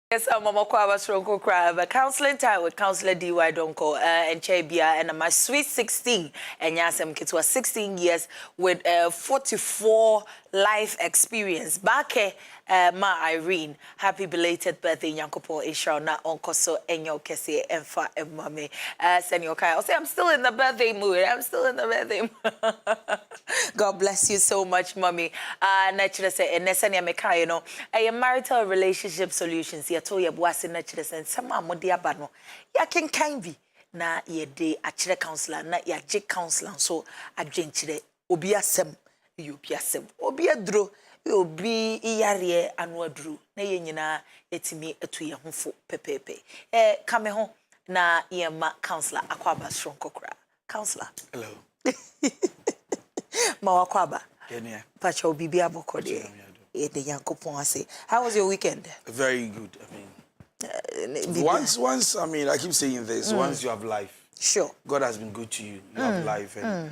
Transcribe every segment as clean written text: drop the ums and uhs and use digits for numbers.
Yes, I'm Mama Kwaba Stronko Crab, counseling time with Counselor DONKOH, and Chebia, and my sweet 16, and Yasem kids was 16 years with 44 life experience. Back ma Irene, happy belated birthday, Yankopo Isha, na onkoso enyo kese enfa emame. Senor Kai, I'll say I'm still in the birthday mood. I'm still in the birthday mood. God bless you so much, mommy. Naturally say, and Nesania Meka, you know, a marital relationship solutions. Ya told ya boasi naturally say, some modi abano. Ya can be na ye day a chile counselor, na ya jig counselor, so a jenchile, obia sem, you piasem, obia dro. Obi iyare anwadru na yenyina etimi etu ye hofo pepepe kame ho na ye ma counselor akwaba stronko kra counselor hello ma wakwaba yeah pacha obibi abokode e de yankopon ase. How was your weekend? Very good. I mean once I mean I keep saying this, once you have life, sure, God has been good to you. You have life, and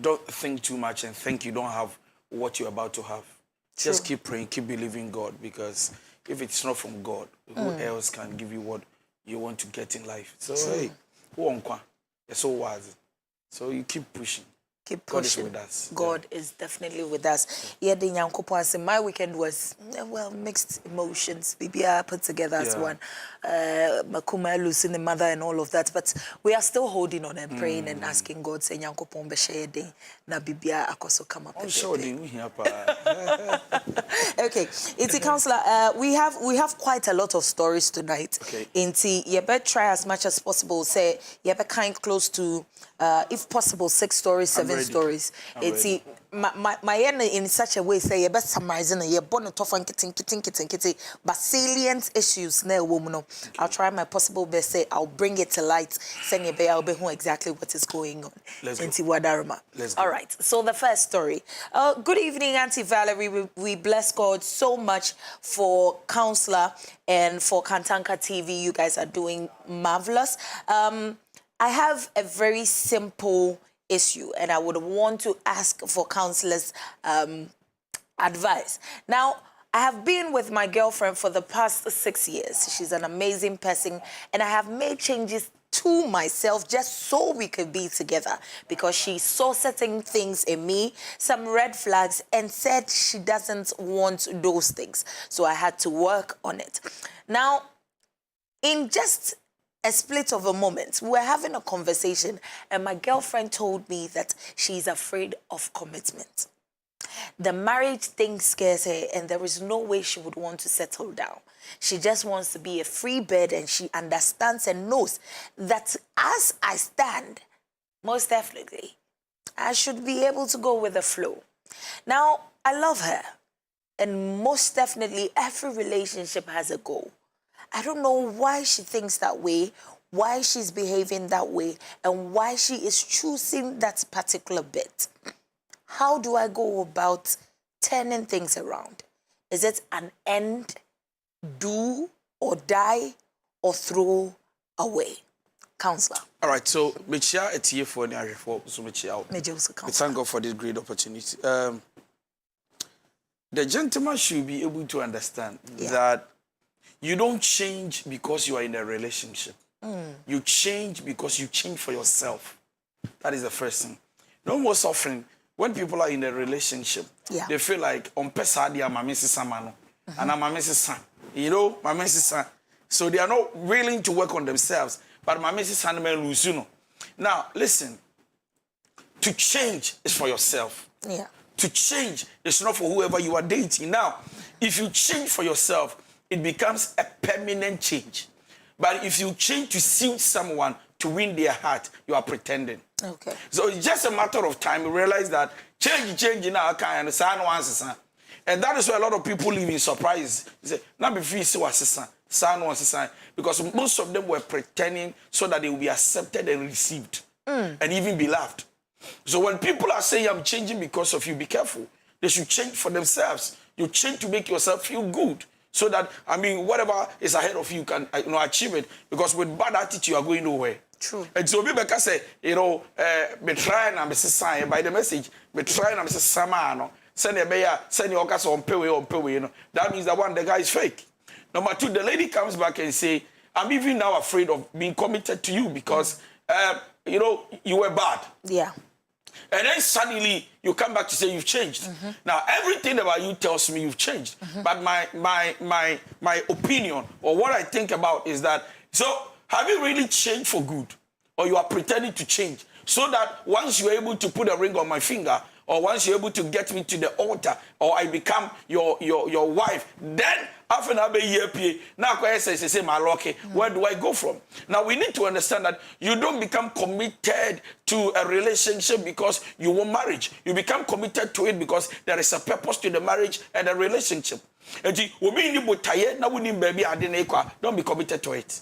don't think too much and think you don't have what you're about to have. True. Just keep praying, keep believing God, because if it's not from God, who else can give you what you want to get in life? So hey, you're so wise. So you keep pushing. Keep pushing. God is with us. God is definitely with us. Yeah, the Yankopo, my weekend was, well, mixed emotions. Bibia put together as one. Makuma losing the mother and all of that. But we are still holding on and praying and asking God, say Yankopo Beshede, na Bibia akoso come up. I'm sure they will hear. Okay, it's a counselor. We have quite a lot of stories tonight. Okay. Inti, you better try as much as possible. Say you better kind close to, if possible, 6 stories, 7 stories. It's my end in such a way. Say you better summarize and you born a tough and kitty, but salient issues. No woman. I'll try my possible best. Say I'll bring it to light. Send you I'll be home exactly what is going on. Let's go. Let's go. All right. So the first story. Good evening, Auntie Valerie. We bless God so much for Counselor and for Kantanka TV. You guys are doing marvelous. I have a very simple issue, and I would want to ask for Counselor's advice. Now, I have been with my girlfriend for the past 6 years. She's an amazing person, and I have made changes to myself just so we could be together, because she saw certain things in me, some red flags, and said she doesn't want those things. So I had to work on it. Now, in just a split of a moment, we were having a conversation, and my girlfriend told me that she's afraid of commitment. The marriage thing scares her, and there is no way she would want to settle down. She just wants to be a free bird, and she understands and knows that as I stand, most definitely, I should be able to go with the flow. Now, I love her, and most definitely, every relationship has a goal. I don't know why she thinks that way, why she's behaving that way, and why she is choosing that particular bit. How do I go about turning things around? Is it an end, do or die, or throw away? Counselor. All right, so Michia etie for the reform, so Michia. We thank God for this great opportunity. The gentleman should be able to understand that you don't change because you are in a relationship. You change because you change for yourself. That is the first thing. No more suffering. When people are in a relationship, they feel like on pesadia mama samano and mama son. You know, mama son. So they are not willing to work on themselves. But mama son may lose, you know. Now, listen. To change is for yourself. Yeah. To change is not for whoever you are dating. Now, if you change for yourself, it becomes a permanent change. But if you change to suit someone, to win their heart, you are pretending. Okay. So it's just a matter of time. You realize that change in our kind, and that is why a lot of people live in surprise. They say, not before you see what son wants to sign, because most of them were pretending so that they will be accepted and received and even be loved. So when people are saying, I'm changing because of you, be careful. They should change for themselves. You change to make yourself feel good. So that, I mean, whatever is ahead of you can achieve it. Because with bad attitude, you are going nowhere. True. And so people can say, be trying and be saying by the message, be trying and be saying, send your case on pay, that means that the guy is fake. Number two, the lady comes back and say, I'm even now afraid of being committed to you because, you know, you were bad. Yeah. And then suddenly you come back to say you've changed. Now everything about you tells me you've changed. But my opinion or what I think about is that, so have you really changed for good? Or you are pretending to change? So that once you're able to put a ring on my finger, or once you're able to get me to the altar, or I become your wife, then after a year, now say my lucky, where do I go from? Now we need to understand that you don't become committed to a relationship because you want marriage. You become committed to it because there is a purpose to the marriage and the relationship. Don't be committed to it.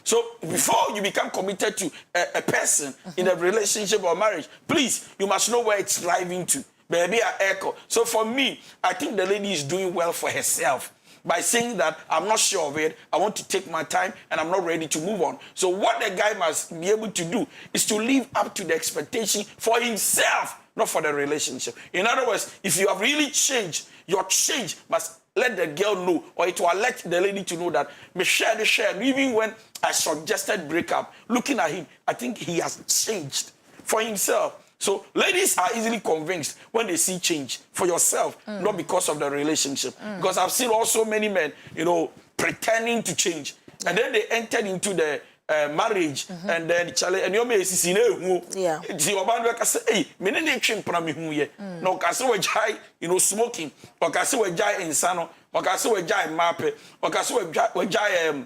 So before you become committed to a person in a relationship or marriage, please, you must know where it's driving to. Baby, I echo. So for me, I think the lady is doing well for herself by saying that I'm not sure of it, I want to take my time and I'm not ready to move on. So what the guy must be able to do is to live up to the expectation for himself, not for the relationship. In other words, if you have really changed, your change must let the girl know, or it will let the lady to know that me share the share. Even when I suggested breakup, looking at him, I think he has changed for himself. So ladies are easily convinced when they see change for yourself, not because of the relationship. Because I've seen also many men, you know, pretending to change, and then they entered into the marriage, and then and you may see yeah. Hey, no, you know, smoking, or can say we jai insano, or can say we jai mape, or can say we jai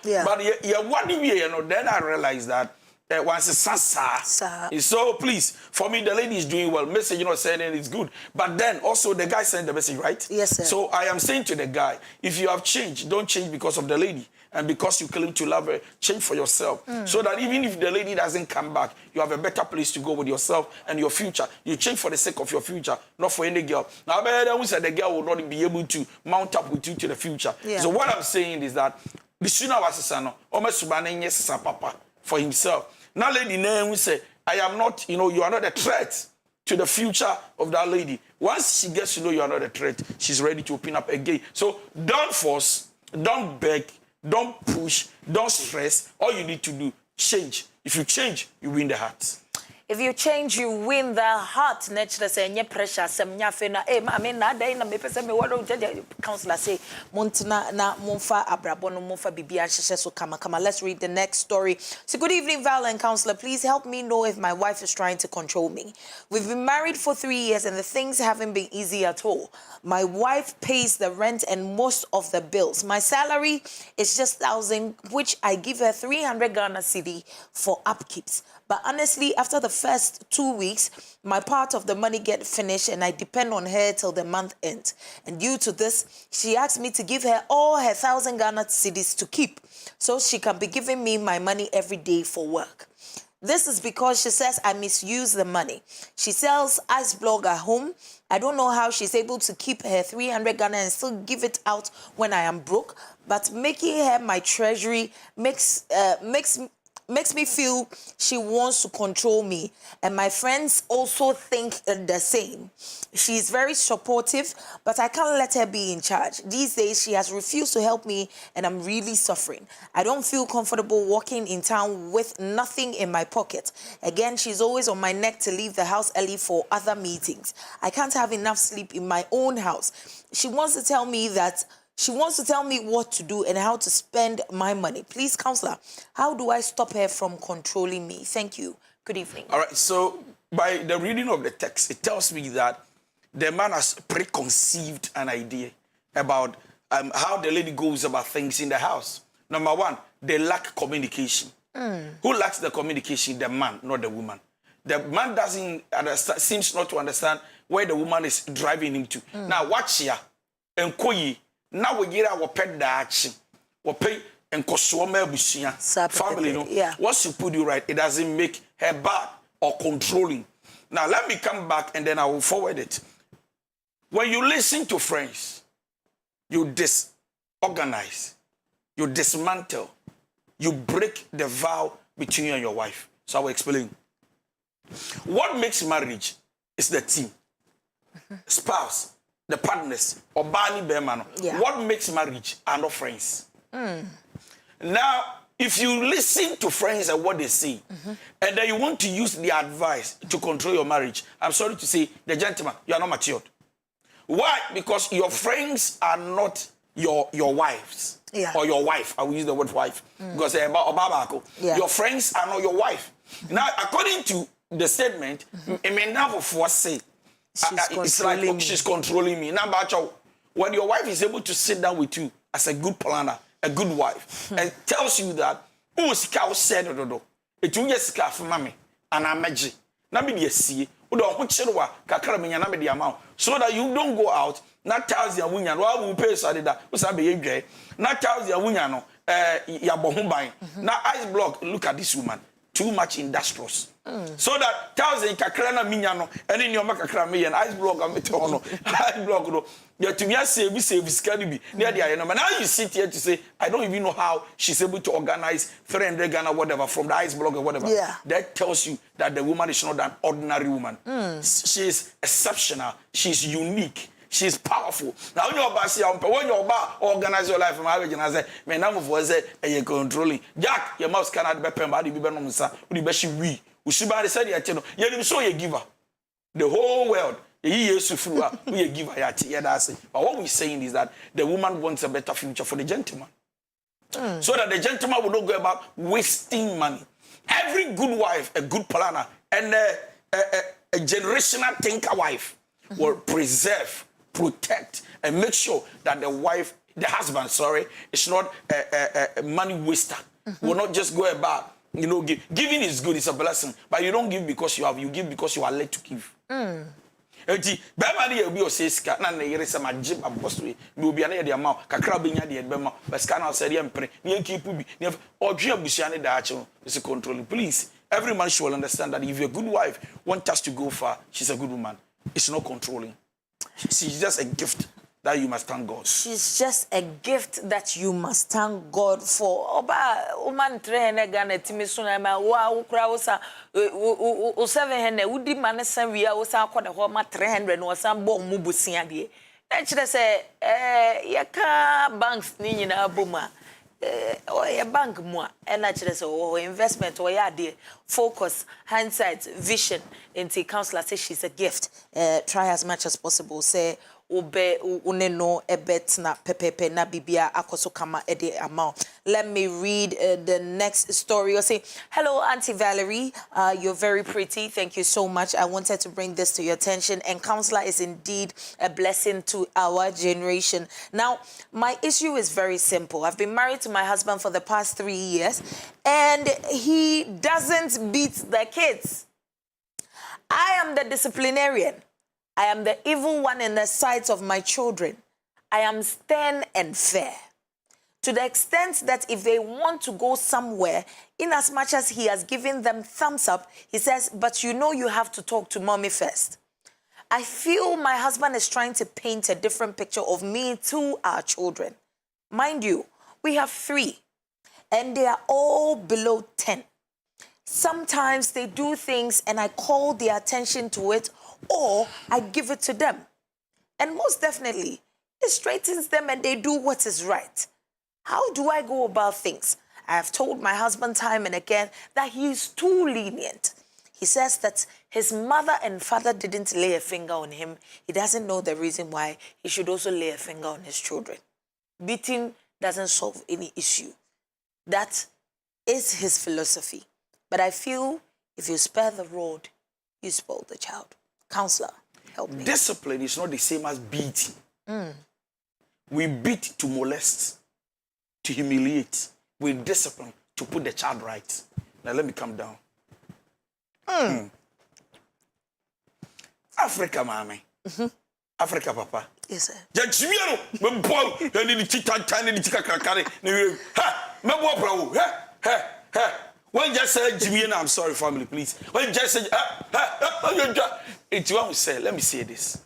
yeah. but yeah, one year, you know, then I realized that once it's sasa. So please, for me, the lady is doing well. Message, you know, saying it's good. But then also the guy sent the message, right? Yes, sir. So I am saying to the guy, if you have changed, don't change because of the lady. And because you claim to love her, change for yourself. So that even if the lady doesn't come back, you have a better place to go with yourself and your future. You change for the sake of your future, not for any girl. Now, I said the girl will not be able to mount up with you to the future. Yeah. So what I'm saying is that the sooner was a son, almost papa for himself. Now, lady, we say, I am not, you know, you are not a threat to the future of that lady. Once she gets to know you are not a threat, she's ready to open up again. So don't force, don't beg, don't push, don't stress. All you need to do, change. If you change, you win the heart. If you change, you win the heart. Nature say nye pressure. Sem nya fe na. I mean na day na me pese me wado judge counselor say montina na monfa abrabo no monfa bibia hyehyɛ so kama. Let's read the next story. So good evening, Val and counselor. Please help me know if my wife is trying to control me. We've been married for 3 years and the things haven't been easy at all. My wife pays the rent and most of the bills. My salary is just 1,000, which I give her 300 Ghana cedi for upkeeps. But honestly, after the first 2 weeks, my part of the money gets finished and I depend on her till the month ends. And due to this, she asked me to give her all her 1,000 Ghana cedis to keep so she can be giving me my money every day for work. This is because she says I misuse the money. She sells ice blog at home. I don't know how she's able to keep her 300 Ghana and still give it out when I am broke. But making her my treasury makes me feel she wants to control me. And my friends also think the same. She's very supportive, but I can't let her be in charge. These days, she has refused to help me, and I'm really suffering. I don't feel comfortable walking in town with nothing in my pocket. Again, she's always on my neck to leave the house early for other meetings. I can't have enough sleep in my own house. She wants to tell me what to do and how to spend my money. Please, counselor, how do I stop her from controlling me? Thank you. Good evening. All right, so by the reading of the text, it tells me that the man has preconceived an idea about how the lady goes about things in the house. Number one, they lack communication. Who lacks the communication? The man, not the woman. The man doesn't understand, seems not to understand where the woman is driving him to. Now, watch here. And now we get our pet action. We pay and family, no. Yeah. Once you put it right, it doesn't make her bad or controlling. Now let me come back and then I will forward it. When you listen to friends, you disorganize, you dismantle, you break the vow between you and your wife. So I will explain. What makes marriage is the team. Spouse, the partners, or Barney Berman, Yeah. what makes marriage are not friends. Now, if you listen to friends and what they say, and then you want to use their advice to control your marriage, I'm sorry to say, the gentleman, you are not matured. Why? Because your friends are not your wives. Yeah. Or your wife. I will use the word wife. Because Yeah. your friends are not your wife. Now, according to the statement, it's like she's controlling me. Now, when your wife is able to sit down with you as a good planner, a good wife, and tells you that, oh, Sika said, it will just scarf mommy, and I'm magic. Now, be the see, so that you don't go out, not tells the woman, well, we pay Sadida, who's a behavior, not tells the woman, Yabohumbai. Now, ice block, look at this woman, too much industrious. So that tells the Kakrana Minyano, and in your Macacra me and ice block, I'm ice block. Yeah, to me, I say, we say, Viscaribi, near the Iron. And now you sit here to say, I don't even know how she's able to organize 300 Ghana, whatever, from the ice block or whatever. Yeah. That tells you that the woman is not an ordinary woman. She is exceptional. She's unique. She's powerful. Now, when you're about organize your life, marriage, and I say, my name was a controlling. Jack, your mouse cannot be pemba, you be no musa, you be she we. Ushibari said, you so you giver. The whole world, he is to fool, we give her but what we're saying is that the woman wants a better future for the gentleman. So that the gentleman will not go about wasting money. Every good wife, a good planner, and a generational thinker wife will preserve, protect, and make sure that the husband, is not a money waster. Will not just go about, giving is good, it's a blessing, but you don't give because you have, you give because you are led to give. Enti bema dey obi o say sika na na yere sama jib aboswe bi obi na ye dey ama kakra benya dey bema but sika na say dey mpre na keep bi na odwe abusia ne da ache no is controlling. Please, every man should understand that if your good wife wants us to go far, she's a good woman. It's not controlling. She's just a gift that you must thank God. She's just a gift that you must thank God for. Oba woman train Ghana timisuna ma wa ukra usa u 700 udi manesa wi a usa akọ de ho ma 300 no usa bo mu busia de. Na kire se yaka banks ni nyina boma or bank mu a na kire se investment or ya de focus hindsight vision into counselor say she's a gift. Try as much as possible say ube uneno ebet na pepepe na bibia akoso kama ede amount. Let me read the next story. You say, hello, Auntie Valerie. You're very pretty. Thank you so much. I wanted to bring this to your attention. And counselor is indeed a blessing to our generation. Now, my issue is very simple. I've been married to my husband for the past 3 years, and he doesn't beat the kids. I am the disciplinarian. I am the evil one in the sight of my children. I am stern and fair. To the extent that if they want to go somewhere, in as much as he has given them thumbs up, he says, but you have to talk to mommy first. I feel my husband is trying to paint a different picture of me to our children. Mind you, we have 3, and they are all below 10. Sometimes they do things and I call their attention to it, or I give it to them. And most definitely, it straightens them and they do what is right. How do I go about things? I have told my husband time and again that he is too lenient. He says that his mother and father didn't lay a finger on him. He doesn't know the reason why he should also lay a finger on his children. Beating doesn't solve any issue. That is his philosophy. But I feel if you spare the rod, you spoil the child. Counselor, help me. Discipline is not the same as beating. We beat to molest, to humiliate. We discipline to put the child right. Now let me come down. Africa, mommy. Africa, papa. Yes, sir. When just say Jimmy, I'm sorry, family, please. When just say, it's what we say. Let me say this.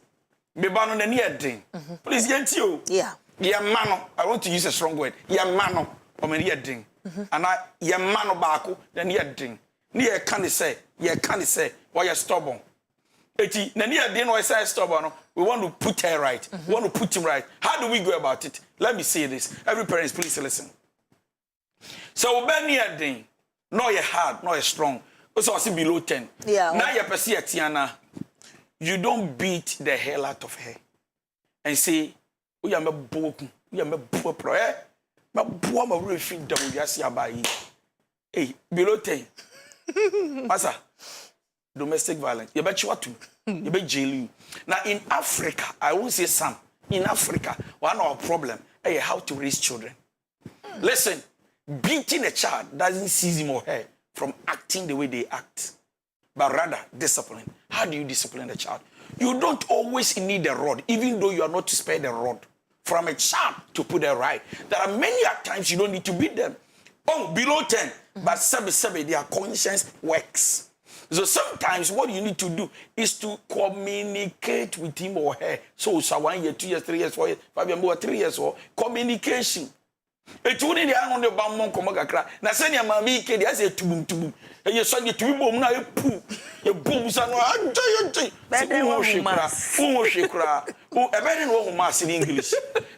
Be ban on the near thing. Please get you. Yeah. Yeah, mano. I want to use a strong word. Yeah, mano. Or me near thing. And I, yeah, mano bako, then near thing. Near can't say, yeah, can't say, why you're stubborn. Eti, Nania didn't know say stubborn. We want to put her right. We want to put him right. How do we go about it? Let me say this. Every parent, please listen. So when you are no you're hard, no you're strong. Also, I see below 10. Yeah. Now you're perceiving Tiana. You don't beat the hell out of her and say, "We are my book. We are my poor pro. My poor my refin double just yabai." Hey, below 10. Masa, domestic violence. You bet you what to. You bet jail you. Now in Africa, I won't say some. In Africa, one of our problem is how to raise children. Listen, beating a child doesn't seize him or her from acting the way they act, but rather discipline. How do you discipline a child? You don't always need a rod, even though you are not to spare the rod from a child to put it right. There are many times you don't need to beat them. Oh, below 10, but 7, their conscience works. So sometimes what you need to do is to communicate with him or her. So 1 year, 2 years, 3 years, 4 years, 5 years, more 3 years, or communication. It wouldn't be on the bamboo comagacra. Now, send your mammy, kid, as a tubum. And you saw your tubum, now you poo. Your booms are not. Who a very woman mass in English.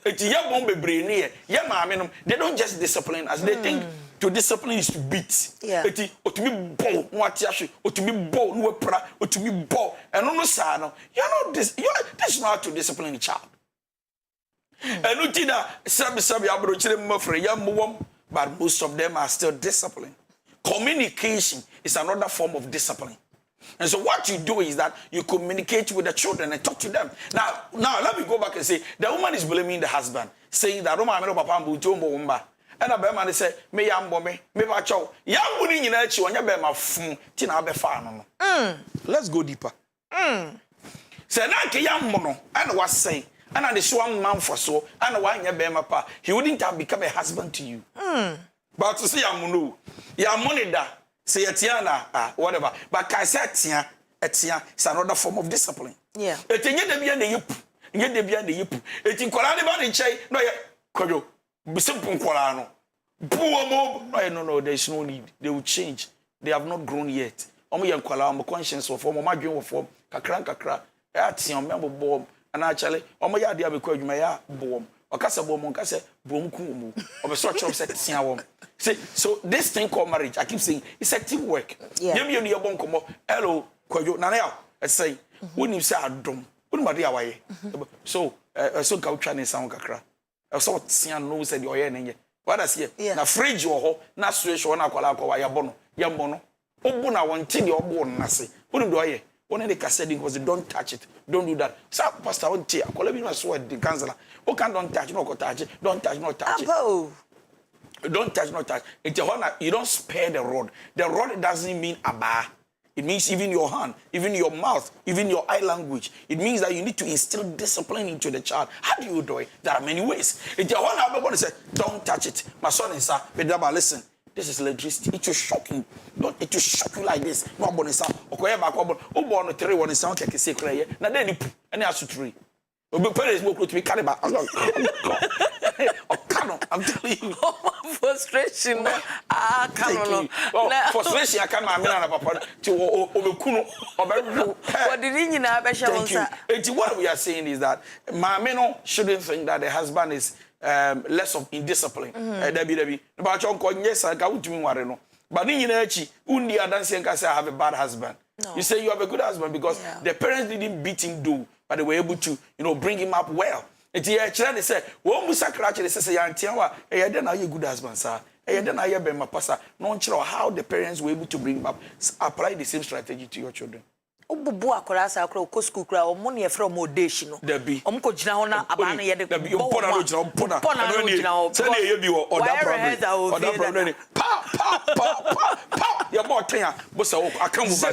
It's your bomb brain here. Yeah, mammy, they don't just discipline as they think. To discipline is to beat. Yeah. Or to be bold, what yashi, or to be bold, no pra, or to be bold. And no sano. You're not this. This is not to discipline a child. And Utina, Sabi Abro, but most of them are still disciplined. Communication is another form of discipline. And so what you do is that you communicate with the children and talk to them. Now let me go back and say the woman is blaming the husband, saying that Roma and a bear say, "Me yambo me bacho. Yamuni in each one, yabema fun, tina befano." Let's go deeper. Say, Nanki yamono, and was saying, and I the one man for so, and one yabema pa, he wouldn't have become a husband to you. But to say Yamunu, Yamoni da, say Etiana, whatever. But Kaisatia, Etia, is another form of discipline. Yeah. It's in the beyond the yip, yet the beyond the yip. It's in Kolani Chay, no, Koyo. Simple Kolano. Poor mob. No, there's no need. They will change. They have not grown yet. Omo yan kwala mo conscience of form, my dream of form, kakra. Ati on member bomb. And actually, omo ya dia be kwa adwuma ya bomb. Okasa bomb, okasa bomb kumu. Obe so chop set tia wom. See, so this thing called marriage, I keep saying, it's a teamwork. Yeah. Yemi ni yobon komo. Hello, kwajo. Na now, let's say, when you say adom, when ma dia waye. So ka utwa ne sound kakra. So Sian knows that you're here. What I say? Na fridge or ho, na situation na kwala kwa ya bono. Ya mono. Obu na wanti the obu na se. Wouldn't do I? One of the cassette was don't touch it. Don't do that. So pastor won't tea. I call him a sword the counselor. Oh, can don't touch, no touch it. Don't touch, no touch it. Don't touch, no touch. It's a honor. You don't spare the rod. The rod doesn't mean a bar. It means even your hand, even your mouth, even your eye language. It means that you need to instill discipline into the child. How do you do it? There are many ways. If you want to say, don't touch it. My son is listen, this is electricity. It will shock you. It will shock you like this. No one is okay, back on 3 1 is sound like a secret. Now then you and ask 3. Parents will to be carried back. I'm telling you. Frustration. Frustration. I can't papa to what did you know? What we are saying is that Mameno shouldn't think that the husband is less of indiscipline. But yes, I got to me. But in Undi Adansi can say I have a bad husband. No. You say you have a good husband because the parents didn't beat him though, but they were able to, bring him up well. And they say, "Well, Musa Krachi, they say, Yantiawa, then are you good husband, sir? Then I have been my pastor. Not sure how the parents were able to bring him up. Apply the same strategy to your children." Obubu akorasa akro ko school kra o mo ne efro mo dash no Debi omko gina ho na abana ye de Debi opona no gina opona say na ye bi o oda problem pa ya bo ten bo say akan mu ba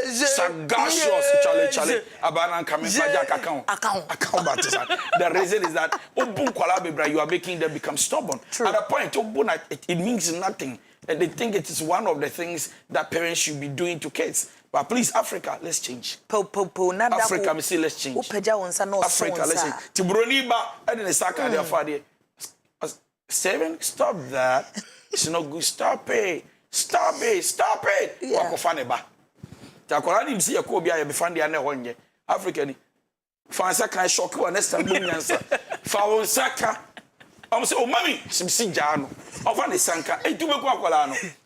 sagacious chale abana nka me faja akan ba tisa. The reason is that obun kwala bebra you are making them become stubborn. At a point obun it means nothing, and they think it is one of the things that parents should be doing to kids. But please, Africa, let's change. Africa, me say let's change. Africa, let's change. Tiburoni ba, I didn't start there for the 7. Stop that. It's not good. Stop it. Stop it. Yeah. Takola ni see ko bia ye be fan dia na ho nye. Africa ni. Fansa kan shock one next time nyansa. Fa won saka. Say, oh, mommy, some sijano.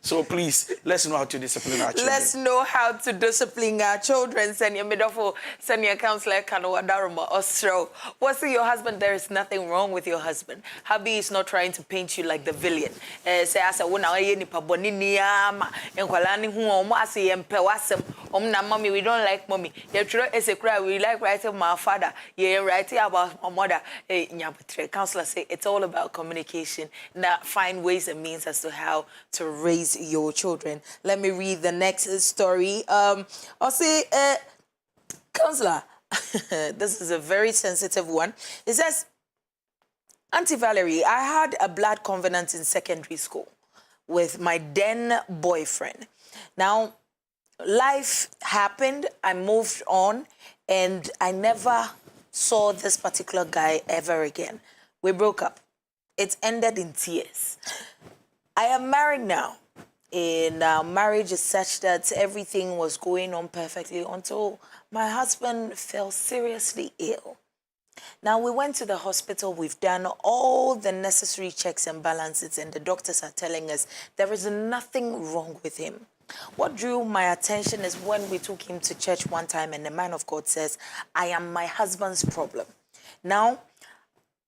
So please, let's know how to discipline our children. Let's know how to discipline our children. Send your middle for send your counselor Kanowadaruma Ostro. What's your husband? There is nothing wrong with your husband. Hubby is not trying to paint you like the villain. Say as a one hour ni paboni niama and kwalani hu asi empewasem. Na mommy, we don't like mommy. You try as a cry, we like writing my father. Yeah, writing about my mother. Counselor say it's all about communication. Now find ways and means as to how to raise your children. Let me read the next story. I'll say, Counselor, this is a very sensitive one. It says, Auntie Valerie, I had a blood covenant in secondary school with my then boyfriend. Now, life happened, I moved on, and I never saw this particular guy ever again. We broke up. It ended in tears. I am married now, and our marriage is such that everything was going on perfectly until my husband fell seriously ill. Now, we went to the hospital, we've done all the necessary checks and balances, and the doctors are telling us there is nothing wrong with him. What drew my attention is when we took him to church one time and the man of God says, I am my husband's problem. Now,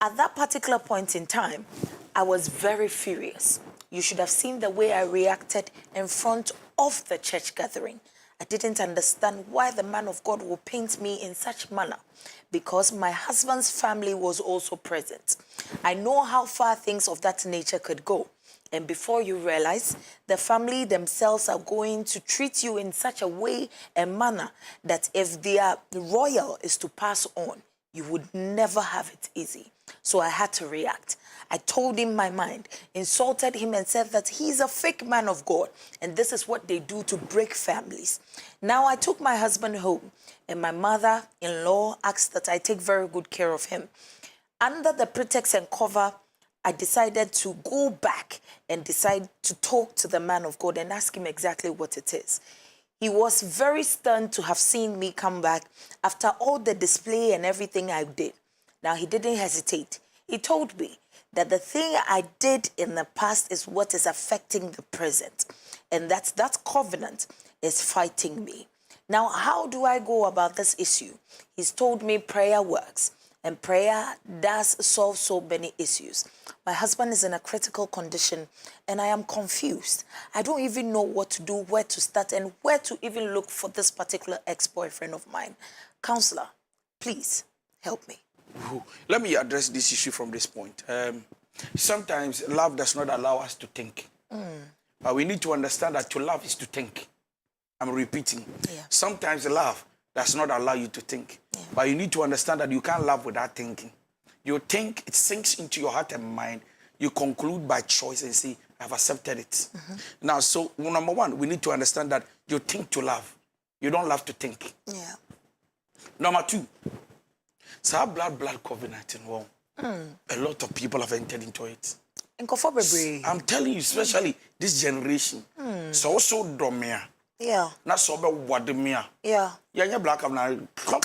at that particular point in time, I was very furious. You should have seen the way I reacted in front of the church gathering. I didn't understand why the man of God would paint me in such manner, because my husband's family was also present. I know how far things of that nature could go. And before you realize, the family themselves are going to treat you in such a way and manner that if their royal is to pass on, you would never have it easy. So I had to react. I told him my mind, insulted him and said that he's a fake man of God. And this is what they do to break families. Now I took my husband home and my mother-in-law asked that I take very good care of him. Under the pretext and cover, I decided to go back and decide to talk to the man of God and ask him exactly what it is. He was very stunned to have seen me come back after all the display and everything I did. Now, he didn't hesitate. He told me that the thing I did in the past is what is affecting the present, and that covenant is fighting me. Now, how do I go about this issue? He's told me prayer works. And prayer does solve so many issues. My husband is in a critical condition and I am confused. I don't even know what to do, where to start, and where to even look for this particular ex-boyfriend of mine. Counselor, please help me. Let me address this issue from this point. Sometimes love does not allow us to think. But we need to understand that to love is to think. I'm repeating. Yeah. Sometimes love does not allow you to think. Yeah. But you need to understand that you can't love without thinking. You think, it sinks into your heart and mind. You conclude by choice and say, I've accepted it. Now, so number one, we need to understand that you think to love. You don't love to think. Yeah. Number two, so our blood covenant in one. A lot of people have entered into it. I'm telling you, especially this generation. So also domia. Yeah. Not so bad what the mea. Yeah. Yeah, black of now. Come.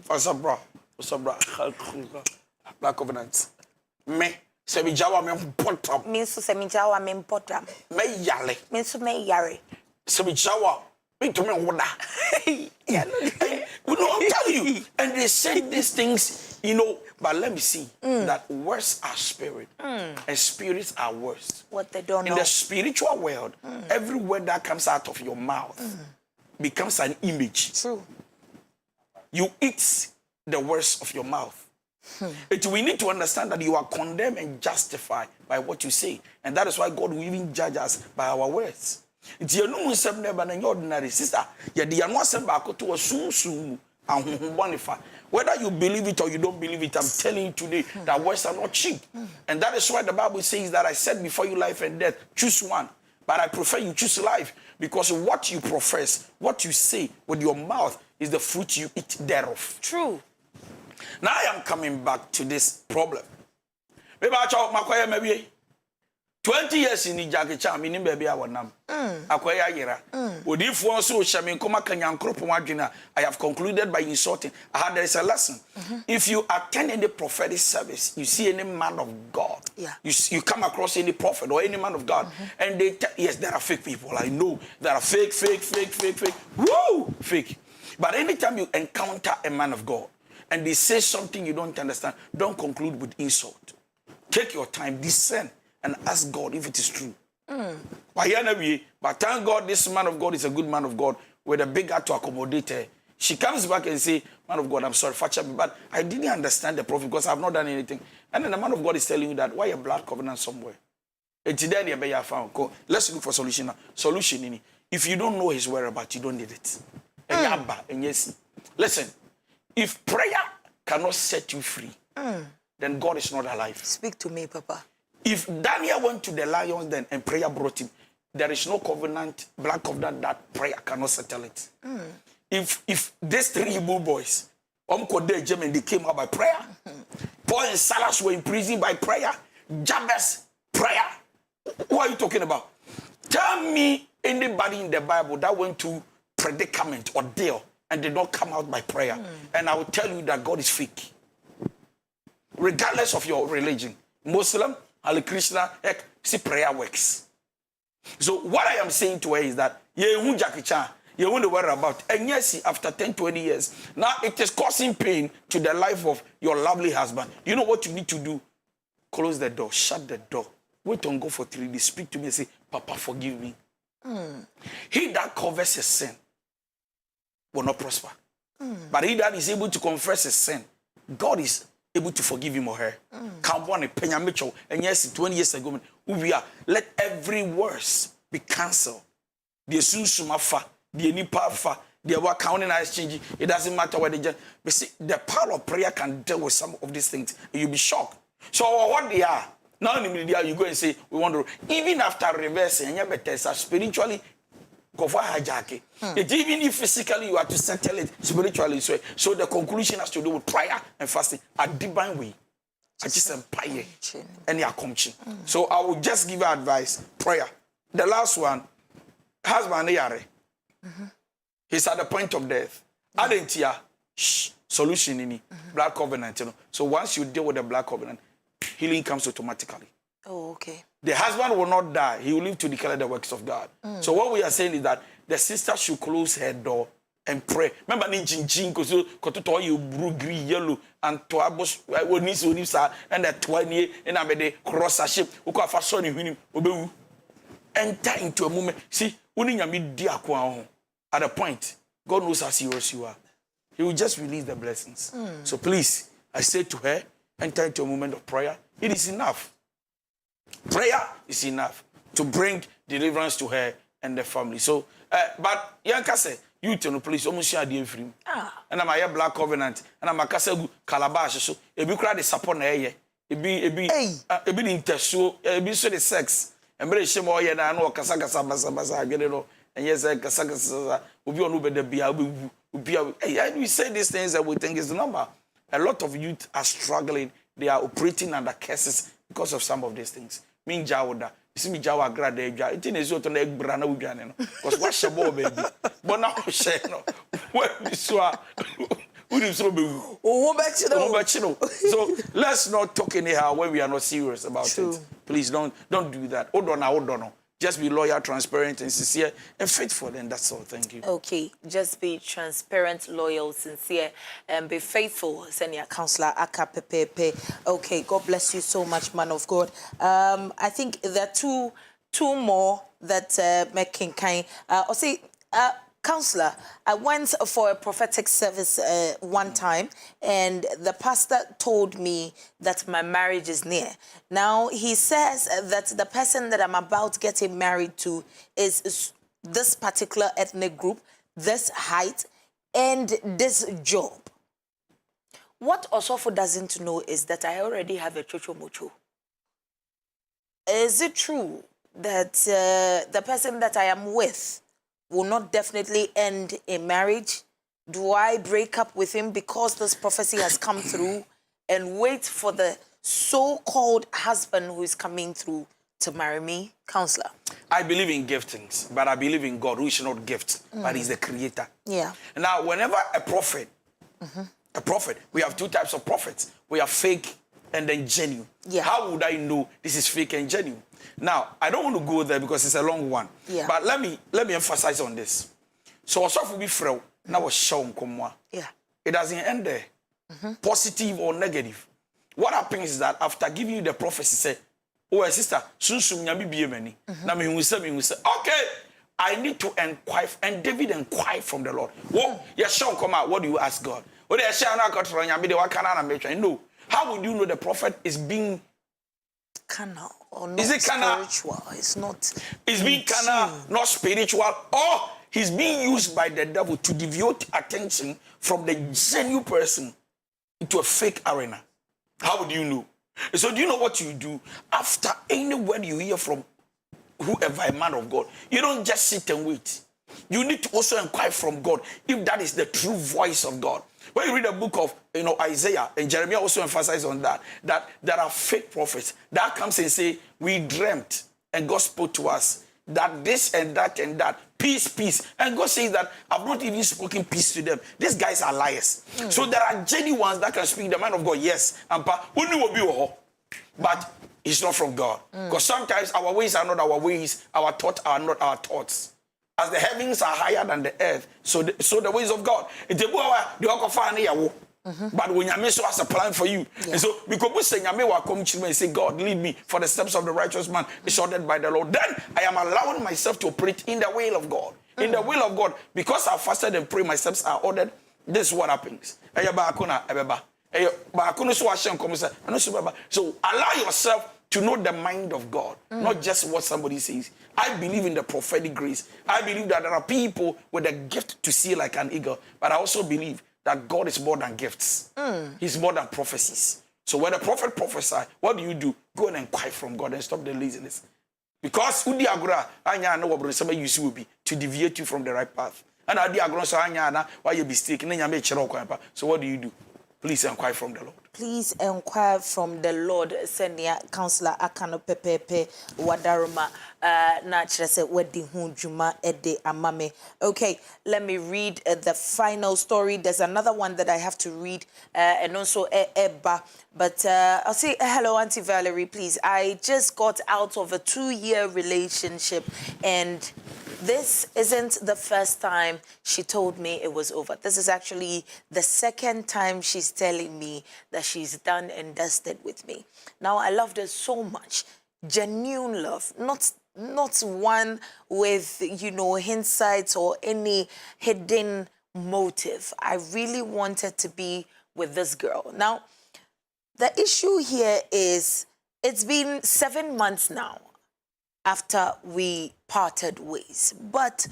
What's up, bro? Black covenant. Me. Se mi jawa me important. Means to se mi jawa me important. Me yale. Means to me yare. Se mi jawa. Me to me woda. Yeah. You know, I'm telling you. And they say these things, you know, but let me see that words are spirit and spirits are words. What they don't know. In the spiritual world, every word that comes out of your mouth becomes an image. True. You eat the words of your mouth. We need to understand that you are condemned and justified by what you say. And that is why God will even judge us by our words. It's your no ordinary sister. Whether you believe it or you don't believe it, I'm telling you today that words are not cheap. And that is why the Bible says that I said before you life and death, choose one. But I prefer you choose life, because what you profess, what you say with your mouth is the fruit you eat thereof. True. Now I am coming back to this problem. Maybe 20 years in Jackie Chan, meaning baby, I want them. Akwaya yera. Odi for so shamin koma kanyankropo wadwina. I have concluded by insulting. There is a lesson. If you attend any prophetic service, you see any man of God. Yeah. You come across any prophet or any man of God, and they yes, there are fake people. I know there are fake. Woo, fake. But anytime you encounter a man of God and they say something you don't understand, don't conclude with insult. Take your time, discern, and ask God if it is true. But thank God this man of God is a good man of God with a big heart to accommodate her. She comes back and say, man of God, I'm sorry, but I didn't understand the prophet because I have not done anything. And then the man of God is telling you that why a blood covenant somewhere? Let's look for solution now. Solution. If you don't know his whereabouts, you don't need it. And yes, listen, if prayer cannot set you free, then God is not alive. Speak to me, Papa. If Daniel went to the lions then and prayer brought him, there is no covenant, black covenant, that prayer cannot settle it. If these 3 Hebrew boys, they came out by prayer, Paul and Silas were in prison by prayer, Jabez, prayer. What are you talking about? Tell me anybody in the Bible that went to predicament or deal and did not come out by prayer. And I will tell you that God is fake. Regardless of your religion, Muslim, Ali Krishna, see, prayer works. So what I am saying to her is that you Jackie Chan, you won't worry about. And yes, after 10, 20 years, now it is causing pain to the life of your lovely husband. You know what you need to do? Close the door, shut the door. Wait on God for 3 days. Speak to me and say, Papa, forgive me. He that covers his sin will not prosper. But he that is able to confess his sin, God is able to forgive him or her. And yes, 20 years ago, we are, let every words be cancelled. The sunsumafa, the nipafa, the work counting exchange. It doesn't matter what they just. But see, the power of prayer can deal with some of these things. And you'll be shocked. So what they are now, you go and say we want to. Even after reversing, spiritually. Even if physically you have to settle it spiritually, so the conclusion has to do with prayer and fasting a divine way. I just empire and you are coming. So I will just give you advice. Prayer. The last one, husband yare. He's at the point of death. Adentia, solution in blood covenant. So once you deal with the blood covenant, healing comes automatically. Oh, okay. The husband will not die. He will live to declare the works of God. So what we are saying is that the sister should close her door and pray. Remember, because you blue, yellow, and toabos, and that 20 and I made cross a ship. Enter into a moment. See, at a point, God knows how serious you are. He will just release the blessings. So please, I say to her, enter into a moment of prayer. It is enough. Prayer is enough to bring deliverance to her and the family. So, but Yanka said, you tell the police almost share the free. And I'm a black covenant, and I'm a castle calabash. So, if you cry the support, it be interso, it be so the sex. And very shame or I know Casagasa, get it all. And yes, Casagasa will be on Uber the Bia. We say these things that we think is the number. A lot of youth are struggling. They are operating under curses because of some of these things. Mean Jawda. You see me Jawa grade. It is not an egg brana ubiano. Because what's your boy, baby? But now, where is so let's not talk anyhow when we are not serious about it. Please don't do that. Hold on. Just be loyal, transparent, and sincere, and faithful, and that's all. Thank you. Okay, just be transparent, loyal, sincere, and be faithful. Senior Counselor Aka Pepe. Okay, God bless you so much, man of God. I think there are two more that making kind. Counselor, I went for a prophetic service one time, and the pastor told me that my marriage is near. Now, he says that the person that I'm about getting married to is this particular ethnic group, this height, and this job. What Osofo doesn't know is that I already have a chocho mocho. Is it true that the person that I am with will not definitely end a marriage? Do I break up with him because this prophecy has come through and wait for the so-called husband who is coming through to marry me, counselor? I believe in giftings, but I believe in God, who is not gift, but He's the creator. Yeah. Now, whenever a prophet, we have two types of prophets. We have fake and then genuine. Yeah. How would I know this is fake and genuine? Now, I don't want to go there because it's a long one. Yeah. But let me emphasize on this. So, also for be frail, now was shown come. Yeah. It doesn't end there. Positive or negative. What happens is that after giving you the prophecy, say, oh, sister, soon nyami be many. Now me will say, okay, I need to inquire, and David inquired from the Lord. Whoa, yes, Sean, come out. What do you ask God? What they say, I got from nyami, what can I make? No. How would you know the prophet is being carnal or not is it spiritual? It's not. It's being carnal, not spiritual, or he's being used by the devil to deviate attention from the genuine person into a fake arena. How would you know? So do you know what you do? After any word you hear from whoever, a man of God, you don't just sit and wait. You need to also inquire from God if that is the true voice of God. When you read the book of Isaiah, and Jeremiah also emphasizes on that there are fake prophets that comes and say, we dreamt and God spoke to us that this and that and that, peace, peace. And God says that I've not even spoken peace to them. These guys are liars. So there are genuine ones that can speak the man of God, yes. But it's not from God. Because sometimes our ways are not our ways, our thoughts are not our thoughts. As the heavens are higher than the earth, so the ways of God. But when Yame has a plan for you, and so because we say Yame will come to me and say, God, lead me, for the steps of the righteous man is ordered by the Lord. Then I am allowing myself to operate in the will of God. In the will of God, because I fasted and prayed, my steps are ordered. This is what happens. So allow yourself to know the mind of God, not just what somebody says. I believe in the prophetic grace. I believe that there are people with a gift to see like an eagle, but I also believe that God is more than gifts. He's more than prophecies. So when a prophet prophesies, what do? Go and inquire from God and stop the laziness. Because udi agora anya na wobro sema use will be to deviate you from the right path. And adi agora so anya na why you mistake na nya me kire okwan. So what do? Please inquire from the Lord. Please inquire from the Lord. Senia Counselor Akano Pepepe Wadaruma na chese wedi hu juma ede amame. Okay, let me read the final story. There's another one that I have to read and also Eba. But I'll say hello, Auntie Valerie, please. I just got out of a 2-year relationship, and this isn't the first time she told me it was over. This is actually the second time she's telling me that she's done and dusted with me. Now, I loved her so much. Genuine love, not one with, hindsight or any hidden motive. I really wanted to be with this girl. Now, the issue here is it's been 7 months now after we parted ways. But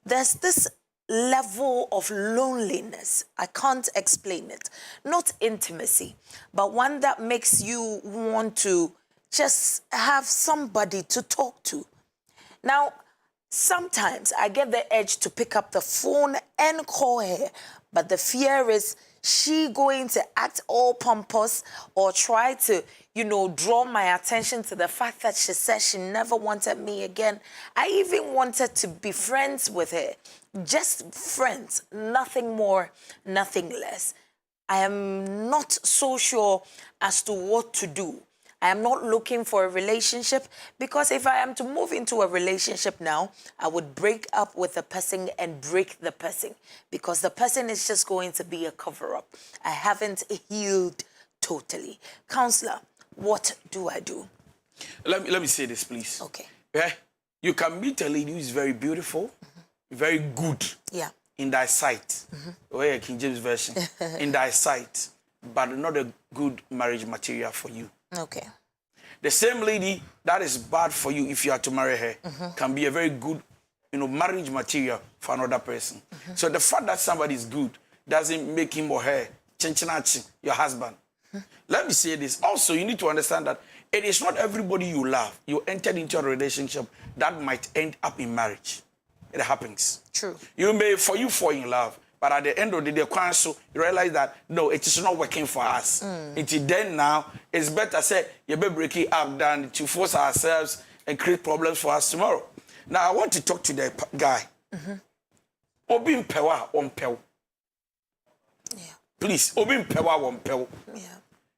there's this level of loneliness. I can't explain it. Not intimacy, but one that makes you want to just have somebody to talk to. Now, sometimes I get the urge to pick up the phone and call her, but the fear is she going to act all pompous or try to, draw my attention to the fact that she said she never wanted me again. I even wanted to be friends with her. Just friends, nothing more, nothing less. I am not so sure as to what to do. I am not looking for a relationship, because if I am to move into a relationship now, I would break up with the person and break the person, because the person is just going to be a cover-up. I haven't healed totally. Counselor, what do I do? Let me say this, please. Okay. Yeah? You can meet a lady who is very beautiful, very good in thy sight. Or King James Version. In thy sight, but not a good marriage material for you. Okay. The same lady that is bad for you if you are to marry her can be a very good, marriage material for another person. So the fact that somebody is good doesn't make him or her your husband. Let me say this. Also, you need to understand that it is not everybody you love. You entered into a relationship that might end up in marriage. It happens. True. You may, for you, fall in love, But at the end of the day, so you realize that no, it is not working for us. Until then now, it's better say you better break it up than to force ourselves and create problems for us tomorrow. Now I want to talk to the guy. Obi mpewa ompew. Yeah. Please, obi mpewa ompew. Yeah.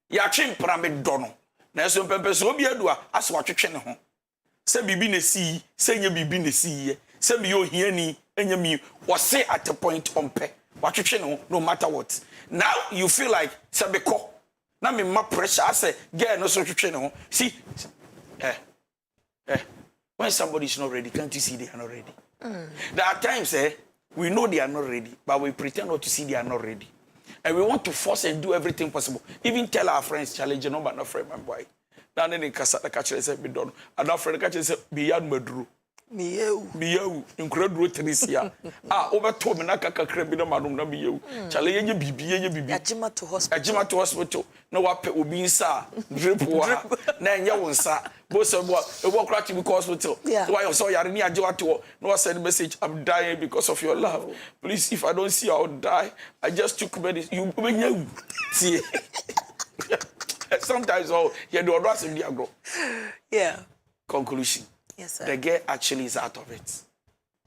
Ya twen prame dono. Na so mpempe so obi adua aso atwetwe ne ho. Se bibi na si, se nya bibi na si, se mi yo hiani enya mi wose at a point ompe. Watwetwe ne ho no matter what. Now you feel like se beko. Na me ma pressure say girl no so twetwe ne ho. See when somebody is not ready, can't you see they are not ready? There are times we know they are not ready, but we pretend not to see they are not ready. And we want to force and do everything possible. Even tell our friends, challenge no, but not friend, my boy. Now then, catch us, be done. And our friend catch us, beyond Madru. Miyau, incredible Tunisia. Over to me, Naka Crabina Madam, no Miyau. Challenge bibi. Ajima to hospital. No, what will be, sir. Drip, Nan Yawansa. Both of what a walk right to the hospital. Why I saw Yarini Ajoato. No, I sent a message. I'm dying because of your love. Please, if I don't see, I'll die. I just took medicine. You see. Sometimes, you do not see the agro. Yeah. Conclusion. Yes, sir. The girl actually is out of it.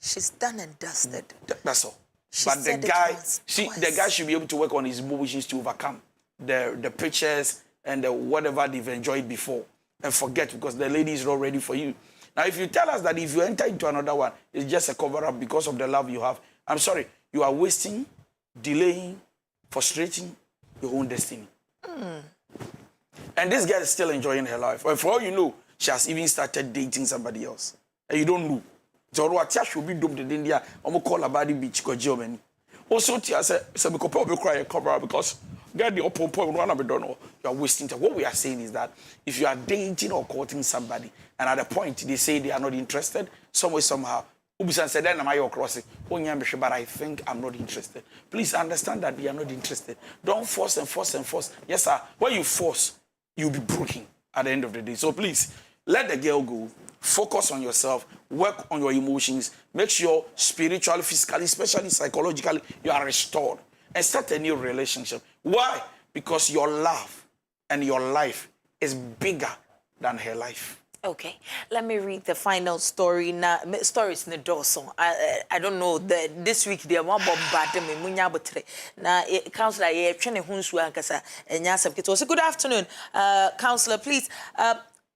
She's done and dusted. That's all. She but the guy, twice. The guy should be able to work on his emotions to overcome the pictures and the whatever they've enjoyed before and forget because the lady is not ready for you. Now, if you tell us that if you enter into another one, it's just a cover-up because of the love you have, I'm sorry, you are wasting, delaying, frustrating your own destiny. And this girl is still enjoying her life. And for all you know, she has even started dating somebody else. And you don't know. So what should be dumped in India, I'm going to call about the beach because Germany. Also, Tia said, we could probably cry a cover because get the open point, one of don't know. You are wasting time. What we are saying is that if you are dating or courting somebody, and at a point they say they are not interested, somehow, Ubisan said, then am I crossing? Oh, but I think I'm not interested. Please understand that they are not interested. Don't force and force and force. Yes, sir. When you force, you'll be broken at the end of the day. So please, let the girl go. Focus on yourself. Work on your emotions. Make sure spiritually, physically, especially psychologically, you are restored. And start a new relationship. Why? Because your love and your life is bigger than her life. Okay, let me read the final story. Now, stories in the doorson. I don't know. This week they are more bombarded me. Munya botre. Now, counselor, you training hunsu ankasa. Enyasam kito. So good afternoon, counselor. Please.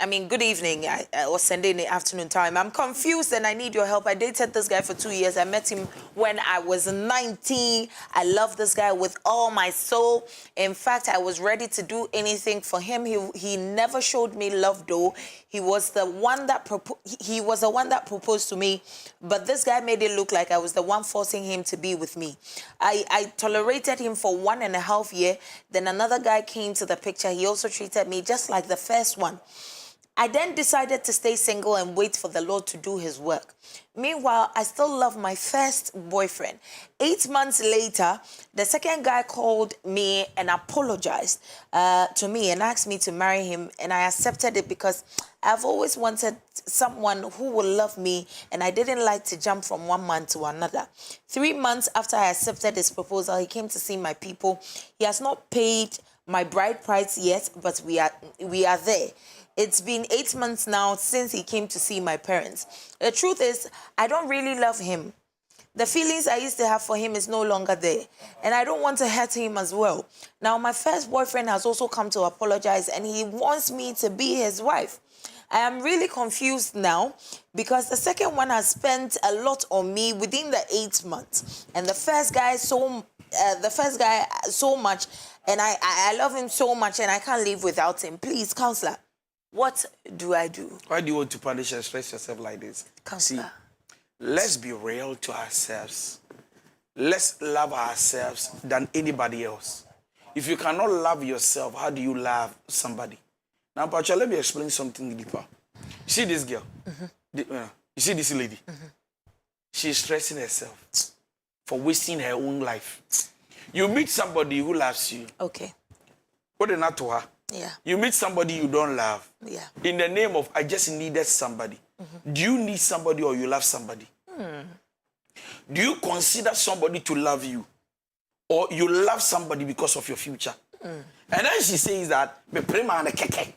Good evening. I was Sunday in the afternoon time. I'm confused and I need your help. I dated this guy for 2 years. I met him when I was 19. I love this guy with all my soul. In fact, I was ready to do anything for him. He never showed me love though. He was the one that proposed to me, but this guy made it look like I was the one forcing him to be with me. I tolerated him for 1.5 years. Then another guy came to the picture. He also treated me just like the first one. I then decided to stay single and wait for the Lord to do his work. Meanwhile, I still love my first boyfriend. 8 months later, the second guy called me and apologized to me and asked me to marry him, and I accepted it because I've always wanted someone who will love me, and I didn't like to jump from one man to another. 3 months after I accepted his proposal, he came to see my people. He has not paid my bride price yet, but we are there. It's been 8 months now since he came to see my parents. The truth is, I don't really love him. The feelings I used to have for him is no longer there. And I don't want to hurt him as well. Now, my first boyfriend has also come to apologize and he wants me to be his wife. I am really confused now because the second one has spent a lot on me within the 8 months. And the first guy so much, and I love him so much and I can't live without him. Please, counselor. What do I do? Why do you want to punish and stress yourself like this? Counselor. See, let's be real to ourselves. Let's love ourselves than anybody else. If you cannot love yourself, how do you love somebody? Now, Pacha, let me explain something deeper. You see this girl? You see this lady? She's stressing herself for wasting her own life. You meet somebody who loves you. Okay. What is not to her? Yeah. You meet somebody you don't love. Yeah. In the name of, I just needed somebody. Do you need somebody or you love somebody? Do you consider somebody to love you? or you love somebody because of your future. And then she says that me prema and keke.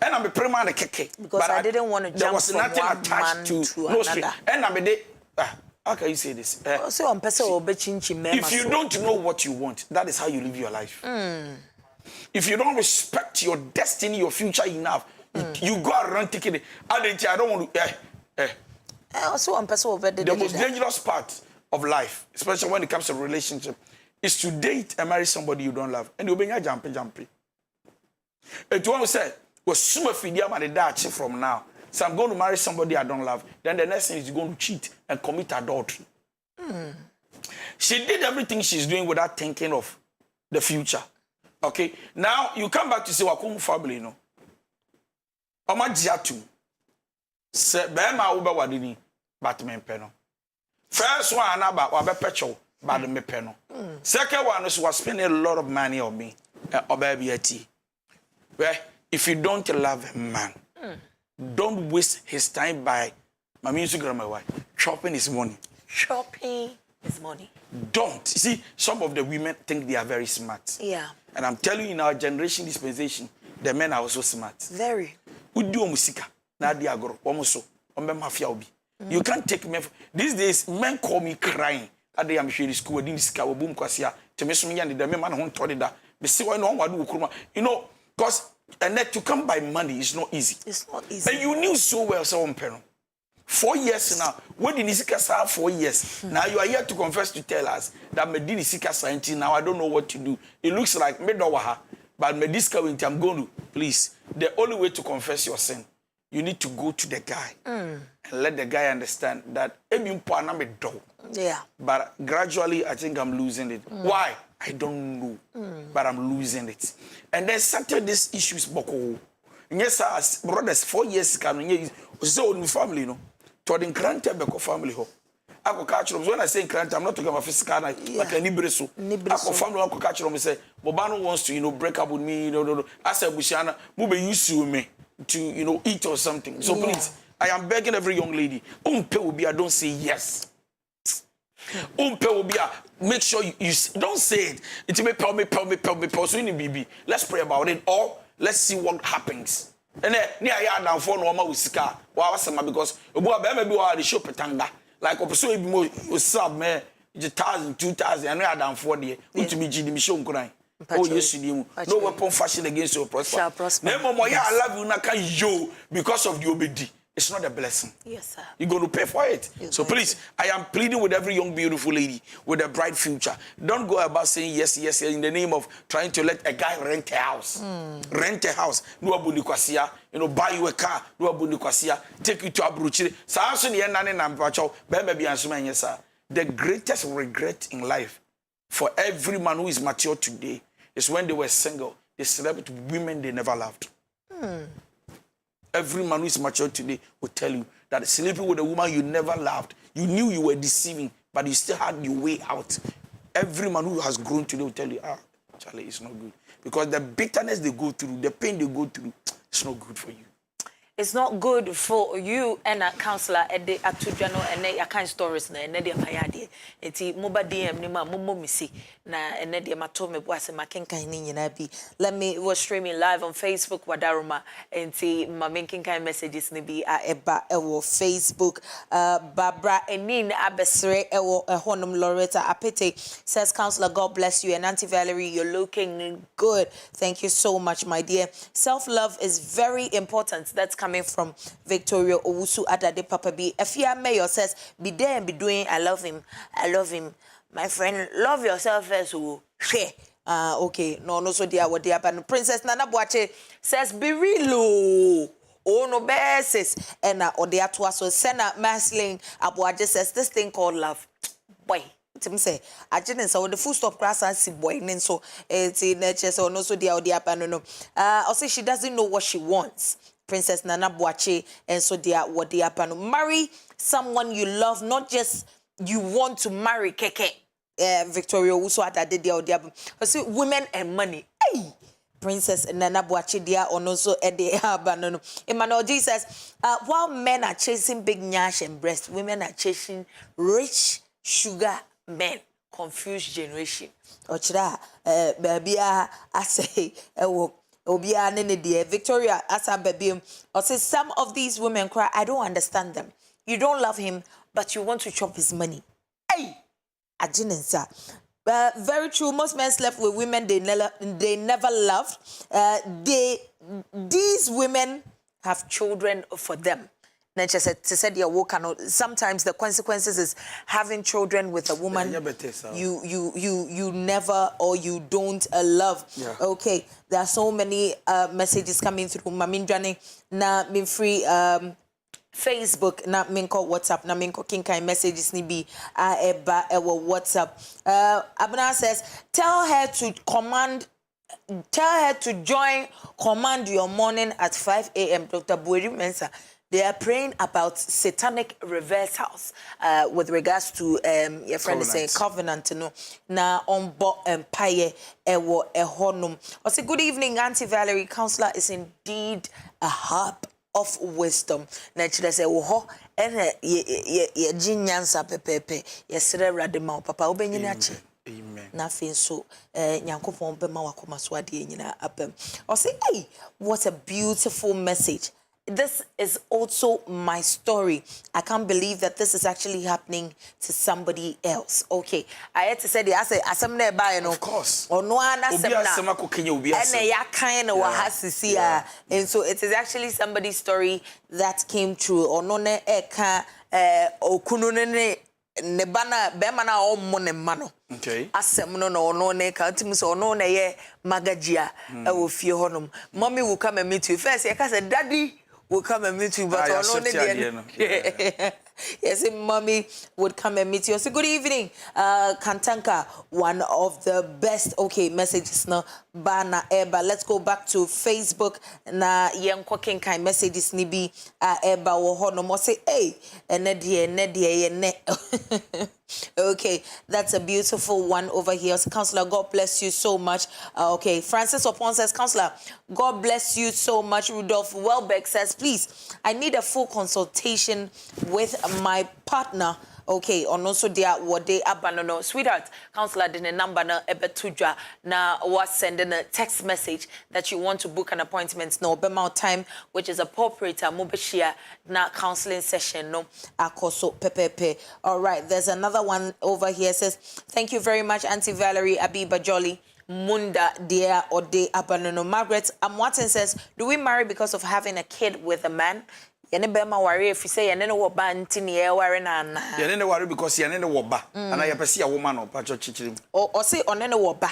And I'm a prema and keke. Because I didn't want to jump from one man to another. And I'm a how can you say this? If you don't know what you want, that is how you live your life. If you don't respect your destiny, your future enough, you go around taking it. I don't want to. The most dangerous part of life, especially when it comes to relationship, is to date and marry somebody you don't love. And you'll be jumpy. And to one say, well, from now. So I'm going to marry somebody I don't love. Then the next thing is going to cheat and commit adultery. She did everything she's doing without thinking of the future. Okay? Now, you come back to say, Wakum family, you know. Oma jiatu. Se bema ube wadini, but me peno. First one, about wabe petrol, but me peno. Second one is was spending a lot of money on me. Well, if you don't love a man, don't waste his time by my music and my wife chopping his money. Chopping his money. Don't. You see, some of the women think they are very smart. Yeah. And I'm telling you, in our generation dispensation, the men are also smart. Very. You can't take men. These days, men call me crying. At the I'm school, boom you know, because and that to come by money is not easy. It's not easy. And you knew so well, so 4 years now. What did Nisika 4 years? Now you are here to confess to tell us that Medisika scientist. Now I don't know what to do. It looks like Medowaha, but Mediska I'm going to please. The only way to confess your sin, you need to go to the guy and let the guy understand that yeah. But gradually I think I'm losing it. Why? I don't know, but I'm losing it. And then settle these issues, Boko. Yes, as brothers, 4 years can so in family, no. To the Kranta Beko family ho. Ako catch them. When I say Kranta, I'm not talking about physical like a Nibreso. Ako family ako catch them. Say, Bobano wants to, break up with me. No. I said, Bushana, move used to me to, eat or something. So please, I am begging every young lady. Umpe will be. I don't say yes. Umpe will be. Make sure you don't say it. It may tell me. So in BB, let's pray about it, or let's see what happens. And then near yard down for normal with Sika. Because the show petanga. Like opposite more sub me 1,000, 2,000, and down 40. Which me Jimmy show crying. Oh yes, you no weapon fashion against your prosper. Nemo moya I love you naka yo because of the obedi. It's not a blessing. Yes, sir. You're going to pay for it. So please, I am pleading with every young, beautiful lady with a bright future. Don't go about saying yes in the name of trying to let a guy rent a house. Rent a house. Buy you a car. Take you to Abruchi. The greatest regret in life for every man who is mature today is when they were single. They slept with women they never loved. Every man who is mature today will tell you that sleeping with a woman you never loved, you knew you were deceiving, but you still had your way out. Every man who has grown today will tell you, Charlie, it's not good. Because the bitterness they go through, the pain they go through, it's not good for you. It's not good for you and a counselor at the Atujano and a kind stories and Nedia Payadi. It's Moba DM Nima Mumisi na and Nedia Matome was a Makinka in Abbey. Let me was streaming live on Facebook, Wadaruma, and see my making kind messages maybe Eba Ewo Facebook. Barbara Enin Abesre Ewo Honum Loretta Apete says, Counselor, God bless you. And Auntie Valerie, you're looking good. Thank you so much, my dear. Self-love is very important. That's coming from Victoria Owusu Adade Papa B. Efia Mayor says, be there and be doing, I love him. My friend, love yourself first. Share. Okay. No, so dear, what dear, but Princess Nana Boache says, be real. Oh, no basis. And or the Atwaso Senna Masling Abuaje says, this thing called love. Boy. Tim say, I didn't say the full stop grass and see boy, and so it's in nature, so no, so dear, no. Also, she doesn't know what she wants. Princess Nana Boache, and so dear, what dear pano. Marry someone you love, not just you want to marry keke. Victoria also had that dear, see women and money. Hey! Princess Nana Boache dear, or no so Eddie Habano. Emmanuel G says, while men are chasing big nyash and breast, women are chasing rich sugar men. confused generation. Ochira baby I say Obia nene dear Victoria asa baby or say some of these women cry, I don't understand them. You don't love him, but you want to chop his money. Hey, Ajinensa. Very true. Most men slept with women they never loved. These women have children for them. Sometimes the consequences is having children with a woman you never or you don't love. Yeah. Okay, there are so many messages coming through. Mamindwane na been free Facebook na minko WhatsApp na minko kinkai messages ni bi eba ewo WhatsApp. Abna says tell her to join Command Your Morning at 5 a.m. Dr. Bueri Mensah. They are praying about satanic reversals with regards to your friend is saying covenant no na onbo empire ewo ehonum. I say good evening, Auntie Valerie. Counselor is indeed a hub of wisdom. Naturally say wo ene ye jinyansa pepepe ye sere radema papa obenyini ache. Amen. Nothing so nyankopon be ma wakoma so ade nyina apem. I say hey, what a beautiful message. This is also my story. I can't believe that this is actually happening to somebody else. Okay, I had to say the asem na ba you know. Of course. Or no asem na. And ya kind of and so it is actually somebody's story that came true. Or no ne eka okunu ne bana be mana o mo ne mano. Okay. Asem no ne ka timu so no ne ye magajia e wo fie honom. Mommy will come and meet you first. You can say daddy will come and meet you, but only yes, mommy would come and meet you. So good evening, Kantanka, one of the best messages now. Bana eba. Let's go back to Facebook. Na yen cooking kind messages nibi eba wo hono mo say hey ne. Okay, that's a beautiful one over here. So, Counselor, God bless you so much. Okay, Francis Opon says, Counselor, God bless you so much. Rudolph Welbeck says, please, I need a full consultation with my partner. Okay, on also there what they abandon. Sweetheart, Counselor did a number na ebetuja na was sending a text message that you want to book an appointment no bema time which is appropriate mobeshia na counseling session no akoso pepepe. All right, there's another one over here says thank you very much Auntie Valerie Abiba Jolly Munda dear or de abandon. Margaret Martin says do we marry because of having a kid with a man? Yene bema worry if you say yene no woba ntini e worry na na. Yene no worry because yene no woba. And I pesi a woman or pacho chichirim. Or say onene woba.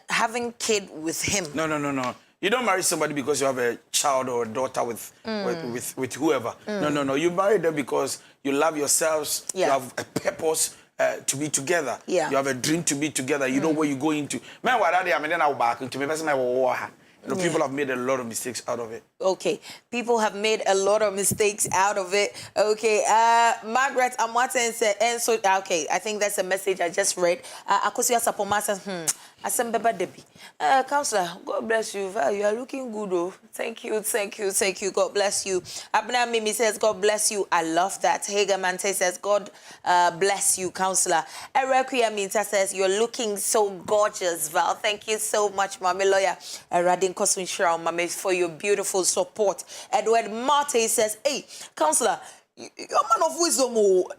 Having kid with him. No. You don't marry somebody because you have a child or a daughter with whoever. No. You marry them because you love yourselves. Yeah. You have a purpose to be together. Yeah. You have a dream to be together. You know where you go into. Man, what are they? I mean, then I'll back into me. People have made a lot of mistakes out of it. Okay. People have made a lot of mistakes out of it. Okay. Margaret Amwatan said, and so, okay, I think that's a message I just read. Akosia Sapoma says, Asembeba Debbie. Counselor, God bless you. You are looking good, oh. Thank you. God bless you. Abna Mimi says, God bless you. I love that. Hager Mante says, God bless you, Counselor. Erekia Minta says, you're looking so gorgeous, Val. Thank you so much, Mami Lawyer. Radin Koswin Shroud, Mami, for your beautiful support. Edward Marte says, hey, Counselor, you're a man of wisdom,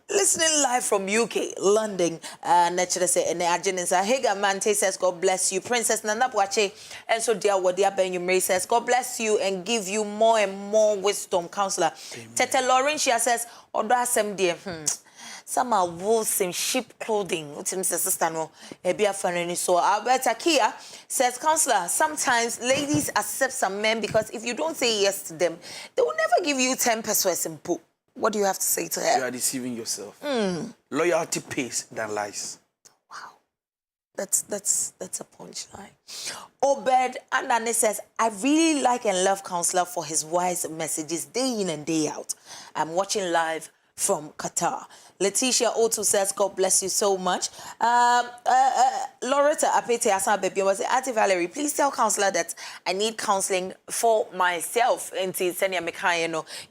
listening live from UK, London. Naturally say, and Ajinensa Hager Mante says, God bless you. Princess Nanapwache, and so dear Wadia Ben says, God bless you and give you more and more wisdom, Counselor. Tete Laurentia says, Odasem dear, some are wolves in sheep clothing. Sister no, so Alberta Kia says, Counselor, sometimes ladies accept some men because if you don't say yes to them, they will never give you 10 pesos in poo. What do you have to say to her? You are deceiving yourself. Loyalty pays than lies. Wow. That's a punchline. Obed Andane says, I really like and love Counselor for his wise messages day in and day out. I'm watching live from Qatar. Letitia Otto says, God bless you so much. Loretta Apete Asa Baby was Auntie Valerie, please tell counselor that I need counseling for myself. You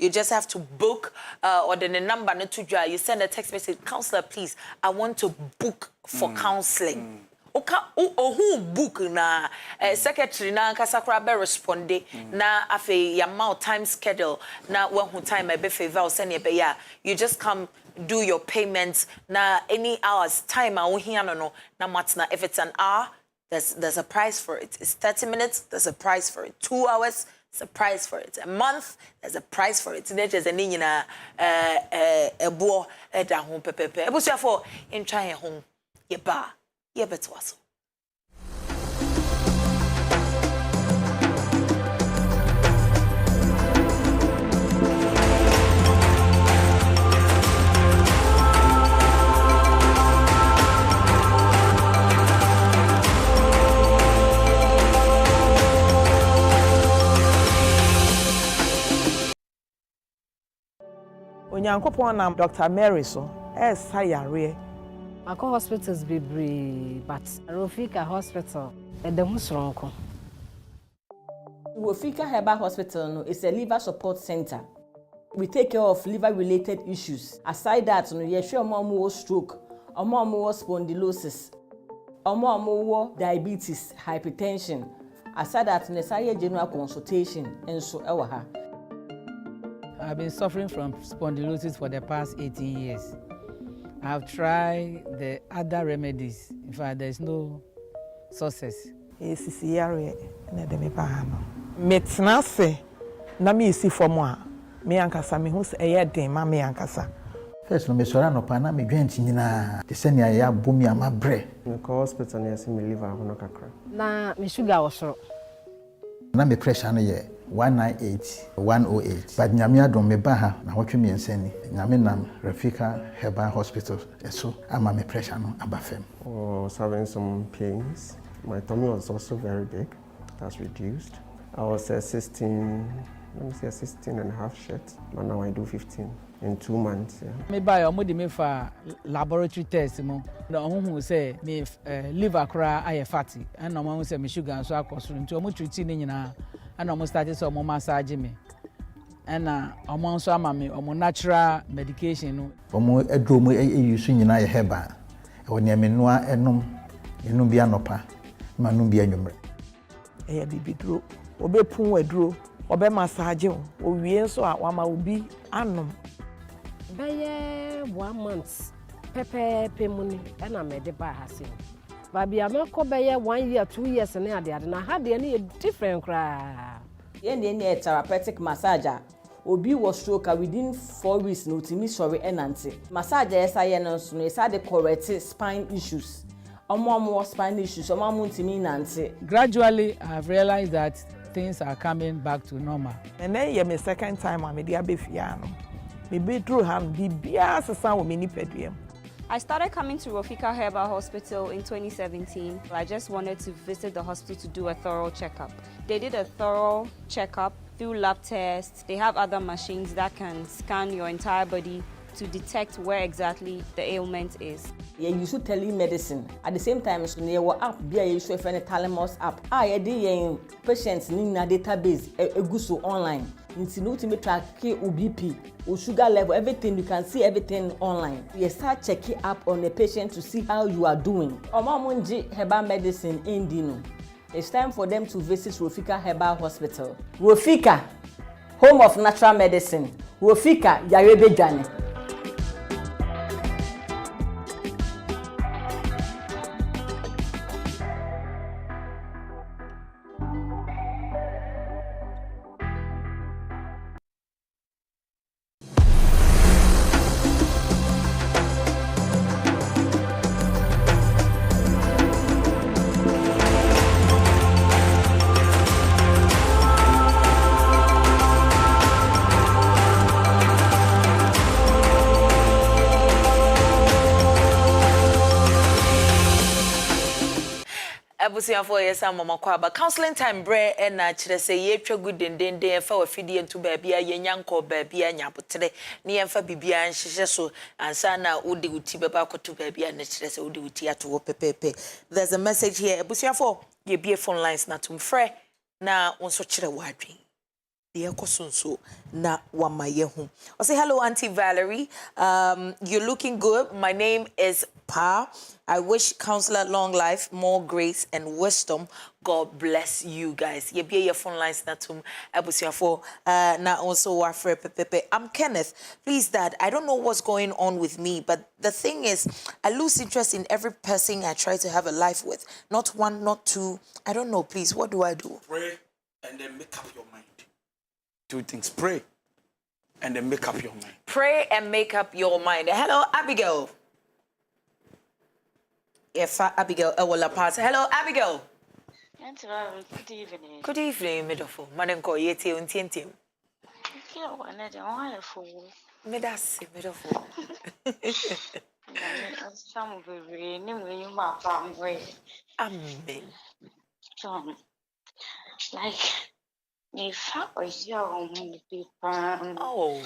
just have to book or the number not to drive. You send a text message, counselor, please, I want to book for counseling. Who book na secretary na kasakra be responde na afi yamount time schedule na when time I be favor send ya you just come do your payments na any hours time I here no na matna if it's an hour there's a price for it. It's 30 minutes, there's a price for it. 2 hours, there's a price for it. A month, there's a price for it. There's a nina a boy at home pepe. It was for in trying home ye ba. Yebetwaso. Onyankopon nam Dr. Mary so sayare Mako hospitals be but Rofika Hospital at the Musronko. Rofika Herbal Hospital is a liver support center. We take care of liver-related issues. Aside that, you share more stroke, more spondylosis, more diabetes, hypertension. Aside that, you general consultation and so on. I've been suffering from spondylosis for the past 18 years. I've tried the other remedies. In fact, there's no success. Yare na de me pa no. Metna se na me isi fomo me ankasa me hu se den ma me ankasa. First no me sora no pa na me dwenti nyina de se ne ya bomi ama bre. Me ko hospital na yesi me liver hono kakra. Na me sugar wo soro. Na me pressure no ye 198 108 but nyame adom me ba ha na hotwe me nsani nyame nam Rafika Herbal Hospital eso ama me pressure no abafem. I was having some pains. My tummy was also very big. That's reduced. I was 16 and a half short, but now I do 15 in 2 months. Yeah. Me buy omodi me for laboratory test mo. Na ohun say me liver kra aye fatty and no mo say me sugar so akosoro nti omo treat ni nyina and omo start so omo massage me. And omo so ama me omo natural medication no. Omo edro mo use nyina ye herbal. E woni me noa enum bia nopa manum bia nwumre. Bibidro obepun waduro obe massage o wie so a wama obi anom Beye 1 month pepe muni na me de ba hase babi amako beye 1 year 2 years na ade na ha de na different kra Ye therapeutic massager. Obi was stroke within 4 weeks no timi sorry enante. Massager esaye no so no esa de correct spine issues. Omo spine issues, omo timi nante. Gradually, I've realized that things are coming back to normal. and then ye me second time am dey abefia no me be through ham bibia sesa wo me ni pediem. I started coming to Rofika Herbal Hospital in 2017. I just wanted to visit the hospital to do a thorough checkup. They did a thorough checkup through lab tests. They have other machines that can scan your entire body to detect where exactly the ailment is. You use telemedicine. At the same time, so you app be a use of any Thalamus app. You dey patients in a database eguso online. It's no to track BP, or sugar level, everything. You can see everything online. You start checking up on the patient to see how you are doing. Omamunji Herbal Medicine in Dino. It's time for them to visit Rofika Herbal Hospital. Rofika, home of natural medicine. Rofika, Yarebe Jane. ebusia for yes mama kwa ba counseling time bre e na kire say ye twa good den fa wa fidie ntu ba bia ye nyanko ba bia nyapotere ne ye fa bibia nhyehe so ansa na odi uti be ba koto ba bia na kire say odi uti ato wo pepepe. There's a message here ebusia for ye bie phone lines na tum frɛ na wonso kire wadwen de ekosonso na wamaye hu. I say hello Auntie Valerie, you're looking good. My name is Pa. I wish Counselor long life, more grace and wisdom. God bless you guys. Ye be your phone lines na tum ebusia for na also wafre pepepe. I'm Kenneth. Please Dad, I don't know what's going on with me, but the thing is I lose interest in every person I try to have a life with. Not one, not two. I don't know, please. What do I do? Pray and then make up your mind. Two things. Pray and then make up your mind. Pray and make up your mind. Hello, Abigail. If Abigail, Ewola Pass. Hello, Abigail. Good evening. Good evening, Midofo. Manenko, Yeti, Untintim. Medasi, Midofo. Some very new map way. Amen. Like, if I was young people, Oh,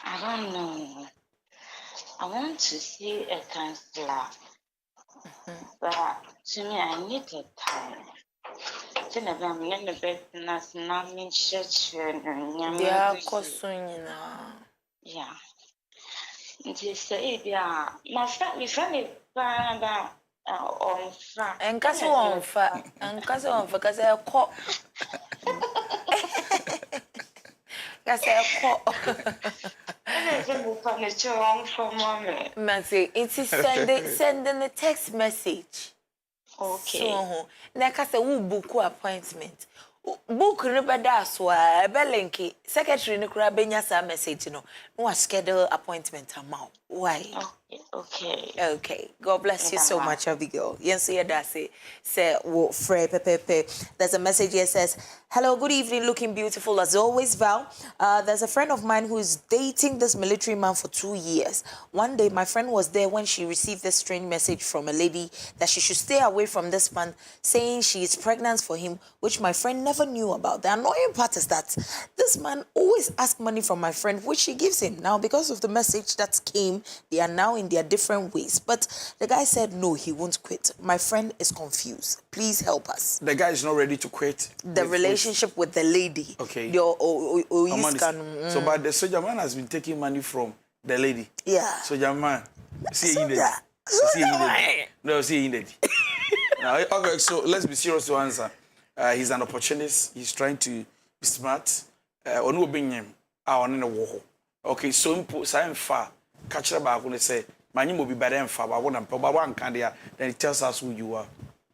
I don't know. I want to see a counselor, but to me, I need a time. Then I'm going to bed and that's not me church. yeah, Kosunina. Yeah. Nti say bia my friend ba on fa Enkaso on fa kase ko. Kase ko. Manse, it's sending a text message. Okay. So, na kase wo book appointment. Book no beda so a belenki secretary no kura benya sa message no no schedule appointment amount. Why? Okay. Okay. God bless you so much, Abigail. Yes, yeah, that's it. Say, wo free pepe. There's a message here says, hello, good evening, looking beautiful as always, Val. There's a friend of mine who's dating this military man for 2 years. One day, my friend was there when she received this strange message from a lady that she should stay away from this man, saying she is pregnant for him, which my friend never knew about. The annoying part is that this man always asks money from my friend, which she gives him. Now, because of the message that came, they are now in their different ways. But the guy said, no, he won't quit. My friend is confused. Please help us. The guy is not ready to quit. The relationship with the lady. Okay. So, but the soldier man has been taking money from the lady. Yeah. Soldier man. See Soldier. No, see in okay, so let's be serious to answer. He's an opportunist. He's trying to be smart. Okay, so I'm far. Catch up back when they say, my name will be better than far, but one can there. Then it tells us who you are.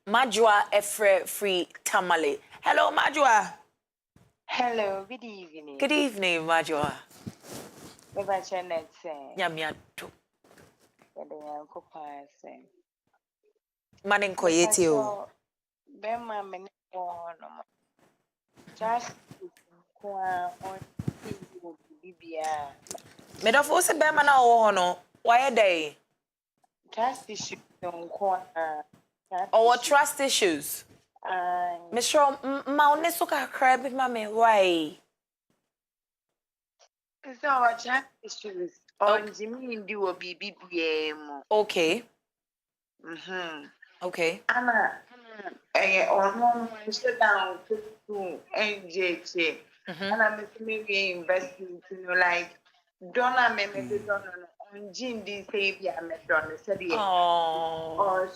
Majua Efre Free Tamale. Hello, Majua. Hello, good evening. Good evening, Majua. Baba Janet saying, Yamiato. saying, Manenko Yetio. Bema Menor. Just on Bibia. Medofo se bema na wo no. Why day? Trust issues on corner. Or trust issues. Mr. Maunesuka crab mame why? So our trust issues on Jimmy do a BBM. Okay. Okay. Anna, on sit down to ADJEI. And I'm maybe investing to like Donna maybe Donna on Jim the Savior Madonna said or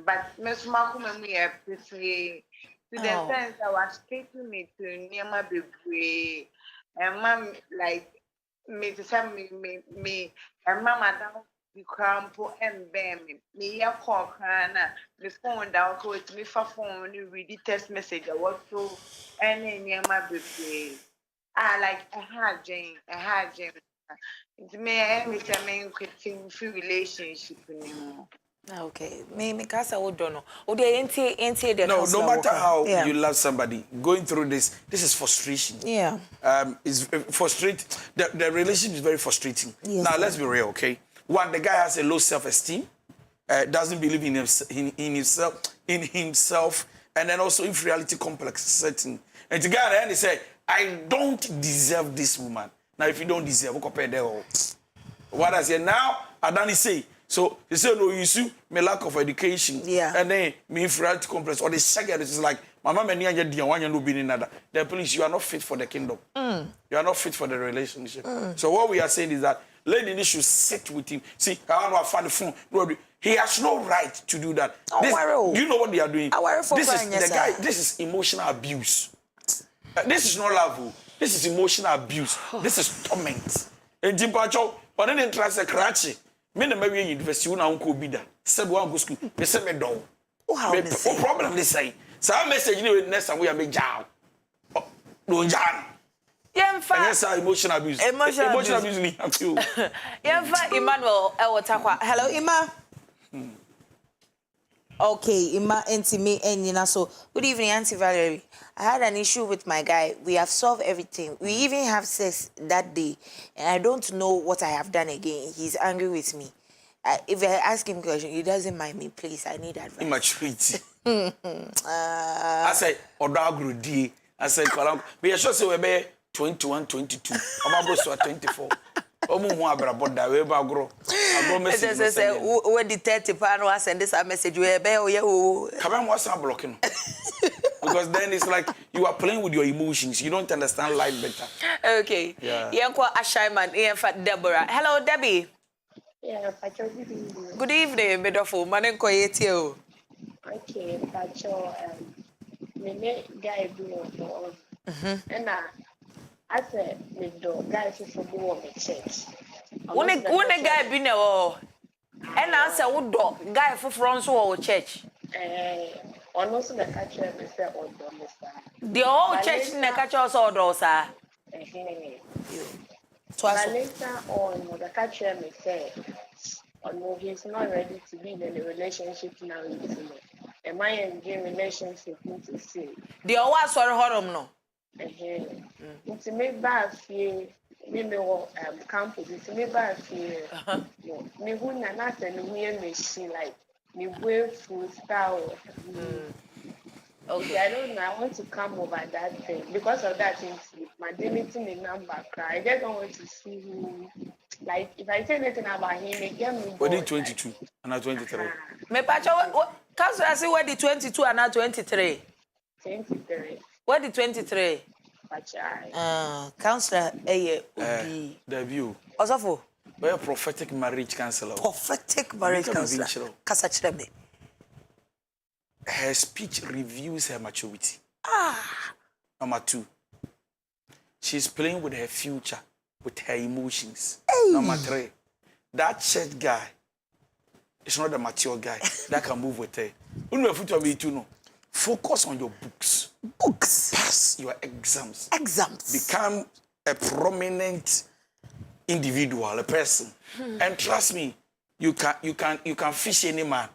but Miss Malcolm and me appreciate to the sense I was taking me to near my baby and mom like me to send me and mama down the crampo and bam me ya call crana the phone down so it's me for phone you read the text message I was so and near my baby I like a hard Jane it's me and Mr. Main quitting free relationship anymore. Okay. Me kasa wo do no. O de enti the No matter how you love somebody, going through this is frustration. Yeah. It's frustrating. The relationship is very frustrating. Yes, now let's be real, okay? One, the guy has a low self-esteem. doesn't believe in himself, and then also inferiority complex setting. And to God, and he said, I don't deserve this woman. Now, if you don't deserve, what I say now, Adani say. So he said, no, you see, my lack of education, and then me inferiority complex, or the second is like, Mama, the police, you are not fit for the kingdom. You are not fit for the relationship. So what we are saying is that lady should sit with him. See, I don't find the phone. He has no right to do that. You know what they are doing? This is the guy. This is emotional abuse. This is not love. This is emotional abuse. This is torment. And Jimpacho, but then interest a cratchy. Me na maybe university una unko bida. Said one go school. Me say me do. What problem they say? So our message ni next time we are me jam. No jam. Yes, emotional abuse. Emotional abuse ni you. Emmanuel Ewotakwa. Hello, Emma. Okay, Emma Entime Enyina. So, good evening, Auntie Valerie. I had an issue with my guy. We have solved everything. We even have sex that day, and I don't know what I have done again. He's angry with me. If I ask him a question, he doesn't mind me. Please, I need advice. Immaturity. I say, Odagru. I say, we are sure say we be 21, 22. I'm about 24. Omu hu abrabod da we ba agro message say we the 30 pound was send this message we be o ye o come was blocking because then it's like you are playing with your emotions. You don't understand life better. Okay, yenko Ashaiman yenfa Deborah. Hello Debbie. Yeah, good evening beautiful manen ko yetie o. Okay, Pacho me guy do and I said, the guys who go on the church. When a guy be no, and I said, "Would dog guy for France or church?" Almost the catcher, Mr. Or the old church in the catcher or dosa. But later on, the catcher may say, "Oh no, he's not ready to be in a relationship now with me. Am I in a relationship to see?" The old sorry, horror no. It's me bad fear, me campus. It's me bad fear. Me who na not and me she like me wear full style. Okay, I don't know. I want to come over that thing because of that thing. My deleting the number cry. I just don't want to see who. Like if I say anything about him, it get me. What did 22 and now 23? Me pacho, cause I say what the 22 and now 23. 23. What the 23? Counselor Obi. Debut. Osofo. We are prophetic marriage counselor. Prophetic marriage counselor. Kasachireme. Her speech reveals her maturity. Number 2. She's playing with her future, with her emotions. Number 3. That church guy is not a mature guy that can move with her. Focus on your books. Pass your exams. Become a prominent individual, a person. And trust me, you can fish any man.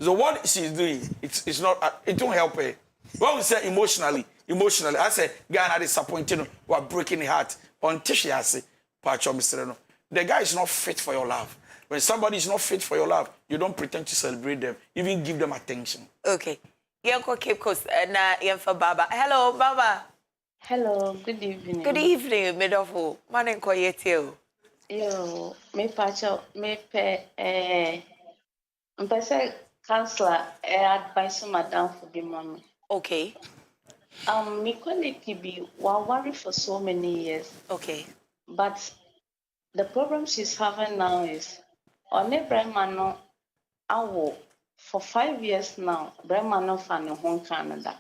So what she's doing, it's not, it won't help her. When we say emotionally, I say, Ghana disappointed, we're breaking the heart. Until she has it, the guy is not fit for your love. When somebody is not fit for your love, you don't pretend to celebrate them, even give them attention. Okay. Yanko Cape Coast na Yanfa Baba. Hello, Baba. Hello, good evening. Good evening, Medofo. Manen ko yetio. Yo, me pacho, me pe mpese counselor advice madam for the mommy. Okay. Me quality be worried for so many years. Okay. But the problem she's having now is on every man for 5 years now, Brahma no fan home Canada.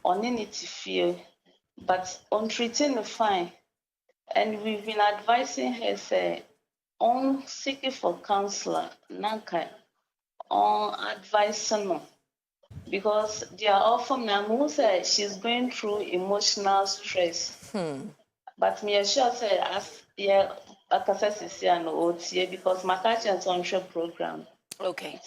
On any to feel, but on treating the fine. And we've been advising her say on seeking for counselor, nanka on advising because they are often now say she's going through emotional stress. But me sure say as because my catchment on show program. Okay.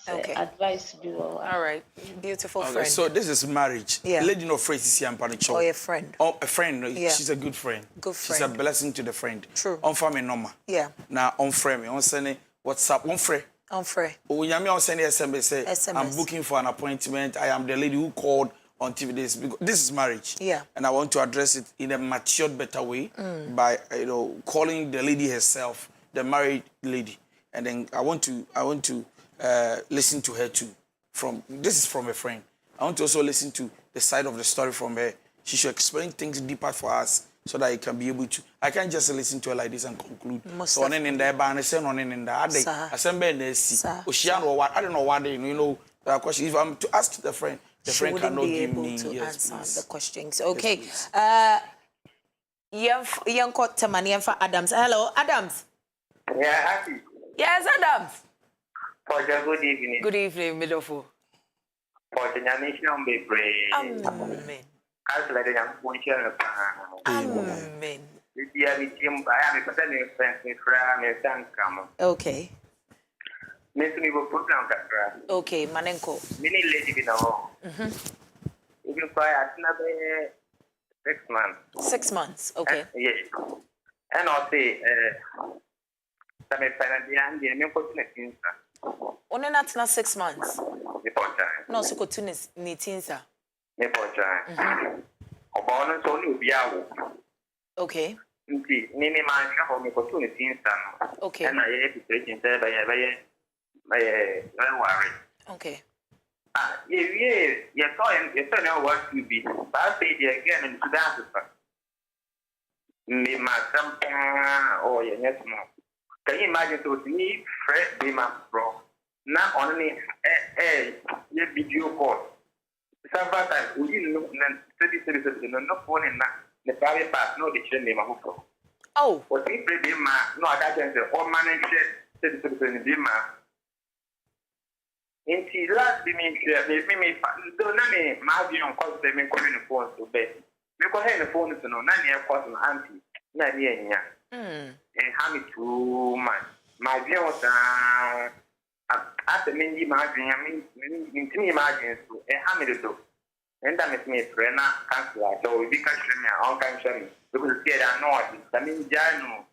Okay. Advice be well. All right. Beautiful friend. So this is marriage. Yeah. Lady no friend is here and or a friend. Oh, a friend. Yeah. She's a good friend. Good friend. She's a blessing to the friend. True. On family normal. Yeah. Now on friend me on send WhatsApp on friend I'm free. When you send SMS, say, I'm booking for an appointment. I am the lady who called on TV. This is marriage. Yeah. And I want to address it in a matured, better way by calling the lady herself, the married lady. And then I want to listen to her too. This is from a friend. I want to also listen to the side of the story from her. She should explain things deeper for us so that I can be able to. I can't just listen to her like this and conclude. So on in there, but I say on in there. I say I don't know what they the question. If I'm to ask the friend cannot give me to yes, answer the questions. Okay. Yes, Adams. Hello, Adams. Yeah, happy. Yes, Adams. Good evening. Good evening, Midofo. Amen. Amen. Okay. Okay, Manenko. Many ladies in the home. Even prior to 6 months. 6 months, okay. Yes. And I'll say, only not 6 months. No, so go to Nitinsa. Okay. Okay. Okay. You saw what to be. But I say again in Sudan. Me, my something or yes, more. Can you imagine to me, Fred, be my bro? Not only a video call. Several times, we didn't know 30 no phone in the private part, no, the name of who. Oh, what if they be my no, I can't say, or manager 30 be my. In the last dimension, me, don't let me, my view on cost them in calling the phone to bed. Because I have the phone to know, none here cost an auntie, none here. And how me too much. My view was at the many margin, I mean, margins to a hammer do. And that makes me a friend, cancel. So we can't show me all kinds of me. Because I know it. I mean, Jano.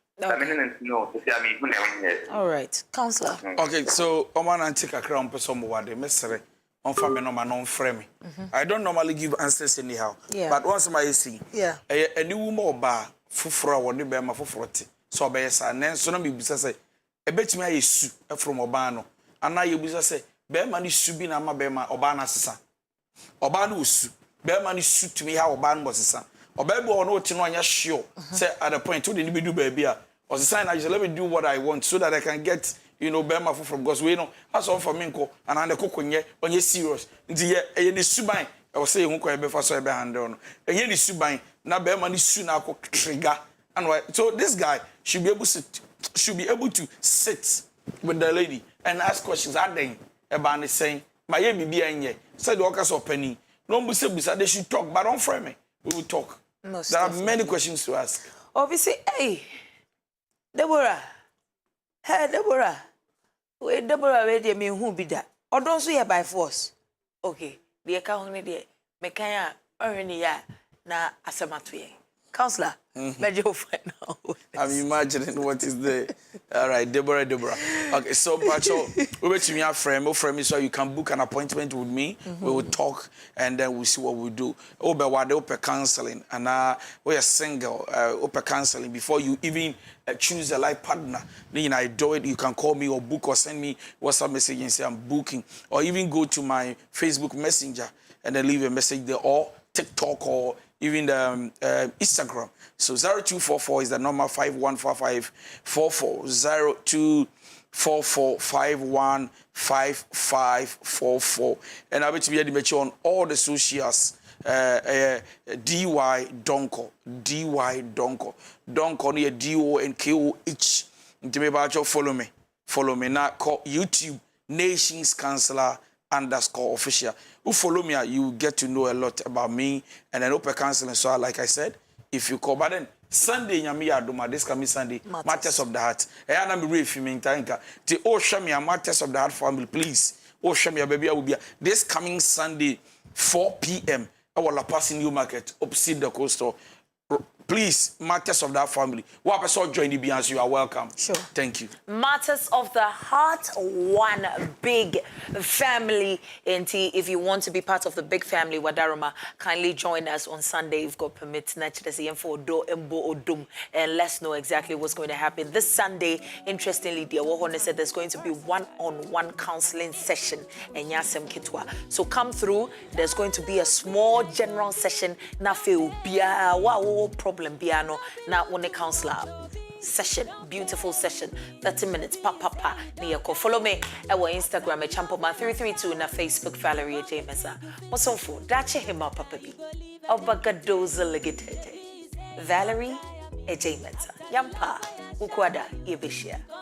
All right, Counselor. Okay, so Oman and take a crown person what they mystery on family no man on frame. I don't normally give answers anyhow. Yeah. But once my see, yeah, a new woman bar fufra what the bema for 40. So by a then so no be say a bet me I su from Obano. And now you bisa say bema ni subi na ma bema Obana sisa. Obano usu. Bema ni su to me how Oban was sisa. Obebo or no tino anya sure. Say at the point to the do baby. Or the sign I just let me do what I want so that I can get bema from God's way. That's all for me and I cook when you're serious. The subai, I was saying, who before so hand on. And ye subai, now bema ni soon I could trigger. And so this guy should be able to sit with the lady and ask questions. I think about saying, my baby and ye said the workers of penny. No, they should talk, but don't frame me. We will talk. There are many questions to ask. Obviously, hey, Deborah. Hey, Deborah. Wait, Deborah, ready me who be that? Or don't see her by force. Okay, the account only there. Mekaya, already ya na asamatuye. Counselor, Major find out. I'm imagining what is there. All right, Deborah. Okay, so Pacho, we wait to me our friend me so you can book an appointment with me. We will talk and then we'll see what we do. Open counseling and we are single. Open counseling before you even choose a life partner. Then I do it. You can call me or book or send me WhatsApp message and say I'm booking, or even go to my Facebook Messenger and then leave a message there, or TikTok or even the Instagram. So 0244 is the number 514544. 0244515544. And I'll be to be able to on all the socials. DY Donko. Donko near DONKOH. Follow me. Follow me now. Call YouTube Nations Counselor _official. Who follow me, you get to know a lot about me and then open counseling. So, like I said, if you call, but then Sunday, this coming Sunday, Matters of the Heart. And I'm really filming Tanka. Show me a Matters of the Heart family, please. Show me a baby. I will be this coming Sunday, 4 p.m. I will pass in New Market, opposite the coastal. please, matters of that family. What person join the Beyonce, you are welcome. Sure. Thank you. Matters of the heart, one big family. And if you want to be part of the big family, Wadaroma, kindly join us on Sunday. We've got permits, and let's know exactly what's going to happen. This Sunday, interestingly, dear Wahone said there's going to be one-on-one counseling session in Yasem Kitwa. So come through. There's going to be a small general session. Na feel bia wa problem piano na one counselor session, beautiful session, 30 minutes, pa niyako. Follow me at our Instagram at Champoma332 na Facebook Valerie ADJEI MENSAH. Mosonfo dache hima papa bi obagadoza legitete Valerie ADJEI MENSAH yampa ukwada yebeshia.